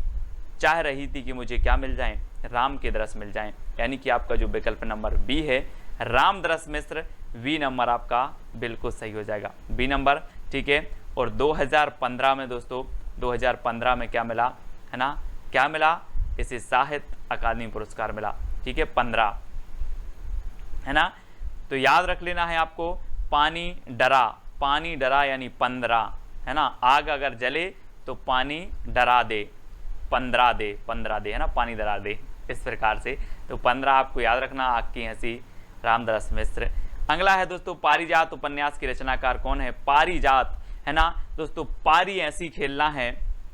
Speaker 1: चाह रही थी कि मुझे क्या मिल जाएं? राम के दरस मिल जाएं। यानी कि आपका जो विकल्प नंबर बी है, रामदरस मिश्र, बी नंबर आपका बिल्कुल सही हो जाएगा, बी नंबर, ठीक है। और 2015 में दोस्तों, 2015 में क्या मिला, है ना, क्या मिला? इसे साहित्य अकादमी पुरस्कार मिला, ठीक है, 15, है ना। तो याद रख लेना है आपको, पानी डरा यानी 15, है ना। आग अगर जले तो पानी डरा दे, 15 दे, है ना, पानी डरा दे, इस प्रकार से। तो 15 आपको याद रखना, आग की हंसी, रामदरस मिश्र। अगला है दोस्तों पारिजात उपन्यास की रचनाकार कौन है? पारिजात, है ना दोस्तों। पारी ऐसी खेलना है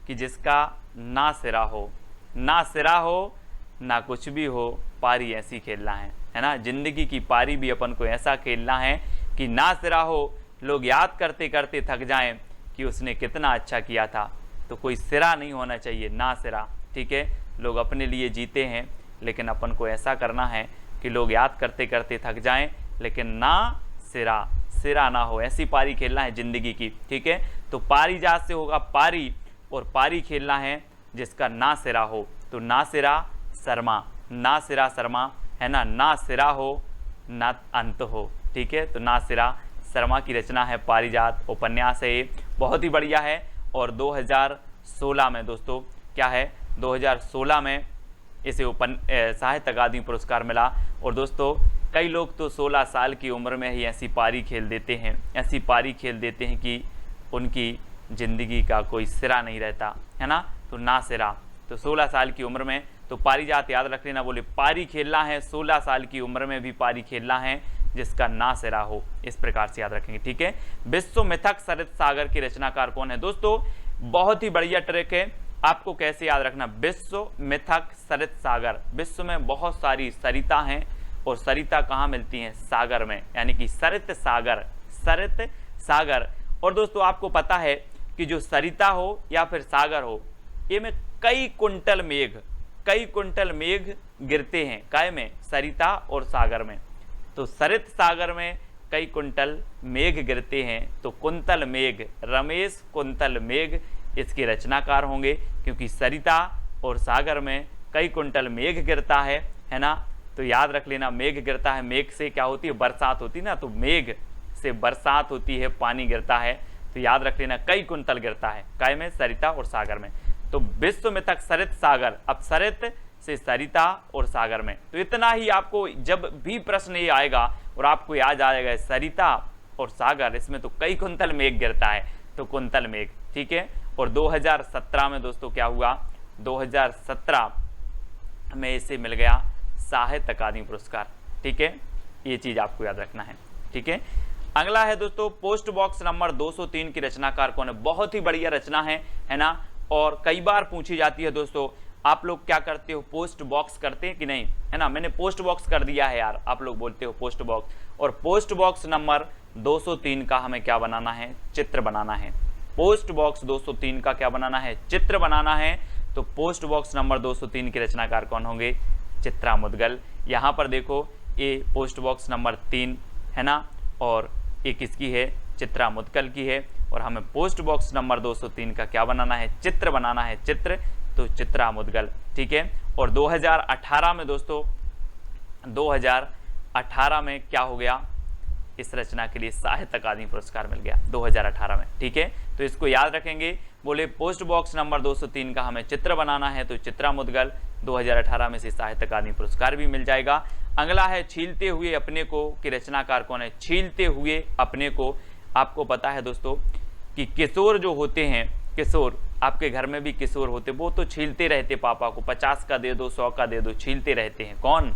Speaker 1: कि जिसका ना सिरा हो, ना सिरा हो ना कुछ भी हो, पारी ऐसी खेलना है ना। जिंदगी की पारी भी अपन को ऐसा खेलना है कि ना सिरा हो, लोग याद करते करते थक जाएं कि उसने कितना अच्छा किया था। तो कोई सिरा नहीं होना चाहिए, ना सिरा, ठीक है। लोग अपने लिए जीते हैं, लेकिन अपन को ऐसा करना है कि लोग याद करते करते थक जाएं, लेकिन ना सिरा ना हो, ऐसी पारी खेलना है जिंदगी की, ठीक है। तो पारिजात से होगा पारी, और पारी खेलना है जिसका ना सिरा हो, तो ना सिरा शर्मा, ना सिरा शर्मा है ना, ना सिरा हो ना अंत हो, ठीक है। तो ना सिरा शर्मा की रचना है पारिजात, उपन्यास है ये, बहुत ही बढ़िया है। और 2016 में दोस्तों क्या है, 2016 में इसे साहित्य अकादमी पुरस्कार मिला। और दोस्तों कई लोग तो 16 साल की उम्र में ही ऐसी पारी खेल देते हैं, ऐसी पारी खेल देते हैं कि उनकी ज़िंदगी का कोई सिरा नहीं रहता, है ना। तो ना सिरा, तो 16 साल की उम्र में, तो पारिजात याद रख लेना, बोले पारी खेलना है 16 साल की उम्र में भी पारी खेलना है जिसका ना सिरा हो, इस प्रकार से याद रखेंगे, ठीक है। विश्व मिथक सरित सागर की रचनाकार कौन है? दोस्तों बहुत ही बढ़िया ट्रिक है, आपको कैसे याद रखना, विश्व मिथक सरित सागर, विश्व में बहुत सारी सरिता हैं और सरिता कहाँ मिलती हैं? सागर में, यानी कि सरित सागर, सरित सागर। और दोस्तों आपको पता है कि जो सरिता हो या फिर सागर हो, ये में कई कुंटल मेघ गिरते हैं, काय में? सरिता और सागर में। तो सरित सागर में कई कुंटल मेघ गिरते हैं, तो कुंतल मेघ, रमेश कुंतल मेघ इसके रचनाकार होंगे, क्योंकि सरिता और सागर में कई कुंटल मेघ गिरता है ना। तो याद रख लेना, मेघ गिरता है, मेघ से क्या होती है? बरसात होती है ना, तो मेघ से बरसात होती है, पानी गिरता है, तो याद रख लेना कई कुंतल गिरता है, काय में? सरिता और सागर में। तो विश्व में तक सरित सागर, अब सरित से सरिता और सागर में। तो इतना ही आपको जब भी प्रश्न ये आएगा और आपको याद आ जाएगा सरिता और सागर, इसमें तो कई कुंतल मेघ गिरता है, तो कुंतल मेघ, ठीक है। और 2017 में दोस्तों क्या हुआ, 2017 में इसे मिल गया साहित्य अकादमी पुरस्कार, ठीक है। ये चीज आपको याद रखना है, ठीक है। अगला है दोस्तों पोस्ट बॉक्स नंबर 203 की रचनाकार कौन है? बहुत ही बढ़िया रचना है ना, और कई बार पूछी जाती है दोस्तों। आप लोग क्या करते हो, पोस्ट बॉक्स करते हैं कि नहीं, है ना। मैंने पोस्ट बॉक्स कर दिया है यार, आप लोग बोलते हो पोस्ट बॉक्स। और पोस्ट बॉक्स नंबर 203 का हमें क्या बनाना है? चित्र बनाना है। पोस्ट बॉक्स 203 का क्या बनाना है? चित्र बनाना है। तो पोस्ट बॉक्स नंबर 203 के रचनाकार कौन होंगे? चित्रा मुद्गल। यहाँ पर देखो ये पोस्ट बॉक्स नंबर 3 है ना, और ये किसकी है? चित्रा मुद्गल की है। और हमें पोस्ट बॉक्स नंबर 203 का क्या बनाना है? चित्र बनाना है, चित्र, तो चित्रा मुद्गल, ठीक है। और 2018 में दोस्तों, 2018 में क्या हो गया? इस रचना के लिए साहित्य अकादमी पुरस्कार मिल गया 2018 में, ठीक है। तो इसको याद रखेंगे, बोले पोस्ट बॉक्स नंबर 203 का हमें चित्र बनाना है, तो चित्रा मुद्गल 2018 में से साहित्य अकादमी पुरस्कार भी मिल जाएगा। अगला है छीलते हुए अपने को की रचनाकार कौन है? छीलते हुए अपने को, आपको पता है दोस्तों कि किशोर जो होते हैं, किशोर, आपके घर में भी किशोर होते, वो तो छीलते रहते पापा को, 50 का दे दो, 100 का दे दो, छीलते रहते हैं। कौन?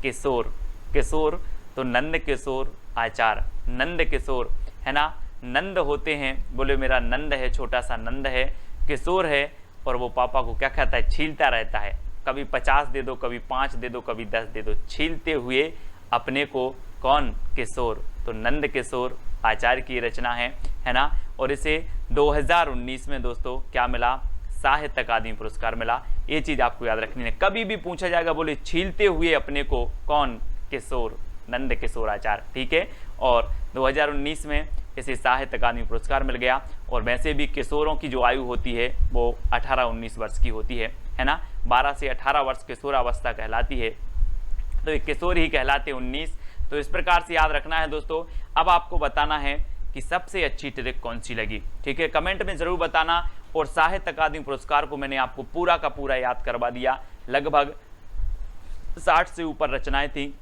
Speaker 1: किशोर, किशोर। तो नंद किशोर आचार्य, नंद किशोर है ना, नंद होते हैं, बोले मेरा नंद है, छोटा सा नंद है, किशोर है, और वो पापा को क्या कहता है? छीलता रहता है, कभी 50 दे दो, कभी 5 दे दो, कभी 10 दे दो, छीलते हुए अपने को। कौन? किशोर। तो नंद किशोर आचार्य की रचना है ना। और इसे 2019 में दोस्तों क्या मिला? साहित्य अकादमी पुरस्कार मिला। ये चीज आपको याद रखनी है, कभी भी पूछा जाएगा बोले छीलते हुए अपने को, कौन? किशोर, नंद किशोर आचार्य, ठीक है। और 2019 में इसे साहित्य अकादमी पुरस्कार मिल गया। और वैसे भी किशोरों की जो आयु होती है वो 18-19 वर्ष की होती है ना। 12 से 18 वर्ष किशोरावस्था कहलाती है, तो ये किशोर ही कहलाते 19। तो इस प्रकार से याद रखना है दोस्तों। अब आपको बताना है कि सबसे अच्छी ट्रिक कौन सी लगी, ठीक है, कमेंट में जरूर बताना। और साहित्य अकादमी पुरस्कार को मैंने आपको पूरा का पूरा याद करवा दिया। लगभग 60 से ऊपर रचनाएं थी,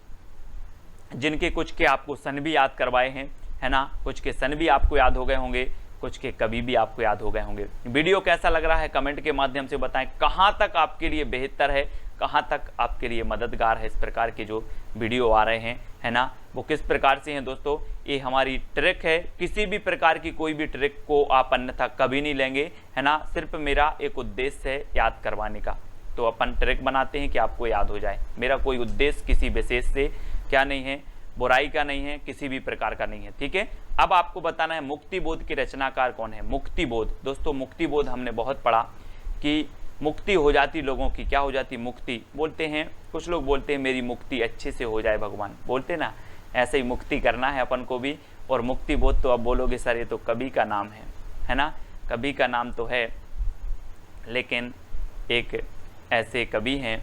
Speaker 1: जिनके कुछ के आपको सन भी याद करवाए हैं, है ना, कुछ के सन भी आपको याद हो गए होंगे, कुछ के कभी भी आपको याद हो गए होंगे। वीडियो कैसा लग रहा है कमेंट के माध्यम से बताएं, कहां तक आपके लिए बेहतर है, कहां तक आपके लिए मददगार है। इस प्रकार के जो वीडियो आ रहे हैं, है ना, वो किस प्रकार से हैं दोस्तों? ये हमारी ट्रिक है, किसी भी प्रकार की कोई भी ट्रिक को आप अन्यथा कभी नहीं लेंगे, है ना। सिर्फ मेरा एक उद्देश्य है याद करवाने का, तो अपन ट्रिक बनाते हैं कि आपको याद हो जाए। मेरा कोई उद्देश्य किसी विशेष से क्या नहीं है, बुराई का नहीं है, किसी भी प्रकार का नहीं है, ठीक है। अब आपको बताना है मुक्ति बोध के रचनाकार कौन है? मुक्ति बोध। दोस्तों मुक्ति बोध हमने बहुत पढ़ा कि मुक्ति हो जाती लोगों की, क्या हो जाती? मुक्ति। बोलते हैं कुछ लोग, बोलते हैं मेरी मुक्ति अच्छे से हो जाए भगवान, बोलते ना, ऐसे ही मुक्ति करना है अपन को भी। और मुक्ति बोध तो अब बोलोगे सर ये तो कवि का नाम है ना, कवि का नाम तो है, लेकिन एक ऐसे कवि हैं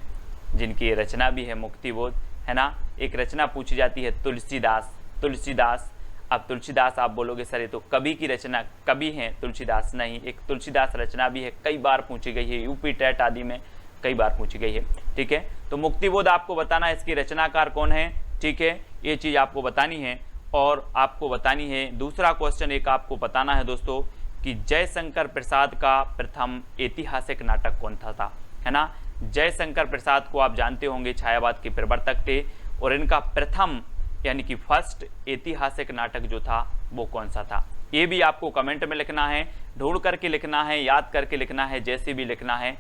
Speaker 1: जिनकी रचना भी है मुक्तिबोध, है ना। एक रचना पूछी जाती है तुलसीदास, तुलसीदास। अब तुलसीदास आप बोलोगे सर ये तो कवि की रचना, कवि हैं तुलसीदास, नहीं, एक तुलसीदास रचना भी है, कई बार पूछी गई है, यूपी टेट आदि में कई बार पूछी गई है, ठीक है। तो मुक्तिबोध आपको बताना है इसकी रचनाकार कौन है, ठीक है, ये चीज़ आपको बतानी है। और आपको बतानी है दूसरा क्वेश्चन एक आपको बताना है दोस्तों कि जयशंकर प्रसाद का प्रथम ऐतिहासिक नाटक कौन था, है ना। जयशंकर प्रसाद को आप जानते होंगे, छायावाद के प्रवर्तक थे, और इनका प्रथम यानी कि फर्स्ट ऐतिहासिक नाटक जो था वो कौन सा था, ये भी आपको कमेंट में लिखना है, ढूंढ करके लिखना है, याद करके लिखना है, जैसे भी लिखना है।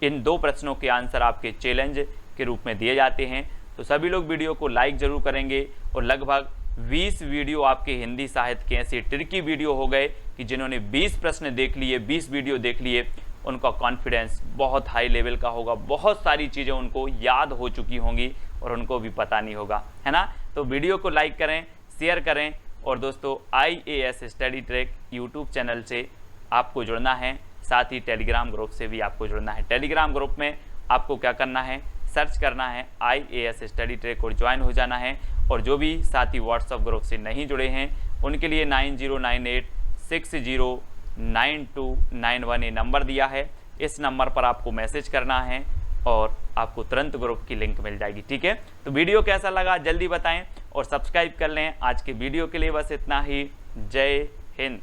Speaker 1: इन 2 प्रश्नों के आंसर आपके चैलेंज के रूप में दिए जाते हैं। तो सभी लोग वीडियो को लाइक जरूर करेंगे। और लगभग 20 वीडियो आपके हिंदी साहित्य के ऐसे ट्रिकी वीडियो हो गए कि जिन्होंने 20 प्रश्न देख लिए, 20 वीडियो देख लिए, उनका कॉन्फिडेंस बहुत हाई लेवल का होगा, बहुत सारी चीज़ें उनको याद हो चुकी होंगी और उनको भी पता नहीं होगा, है ना। तो वीडियो को लाइक करें, शेयर करें। और दोस्तों IAS study track YouTube channel से आपको जुड़ना है, साथ ही टेलीग्राम ग्रुप से भी आपको जुड़ना है। टेलीग्राम ग्रुप में आपको क्या करना है, सर्च करना है IAS स्टडी ट्रैक और ज्वाइन हो जाना है। और जो भी साथी व्हाट्सएप ग्रुप से नहीं जुड़े हैं उनके लिए 9098609291 ये नंबर दिया है, इस नंबर पर आपको मैसेज करना है और आपको तुरंत ग्रुप की लिंक मिल जाएगी, ठीक है। तो वीडियो कैसा लगा जल्दी बताएं और सब्सक्राइब कर लें। आज के वीडियो के लिए बस इतना ही। जय हिंद।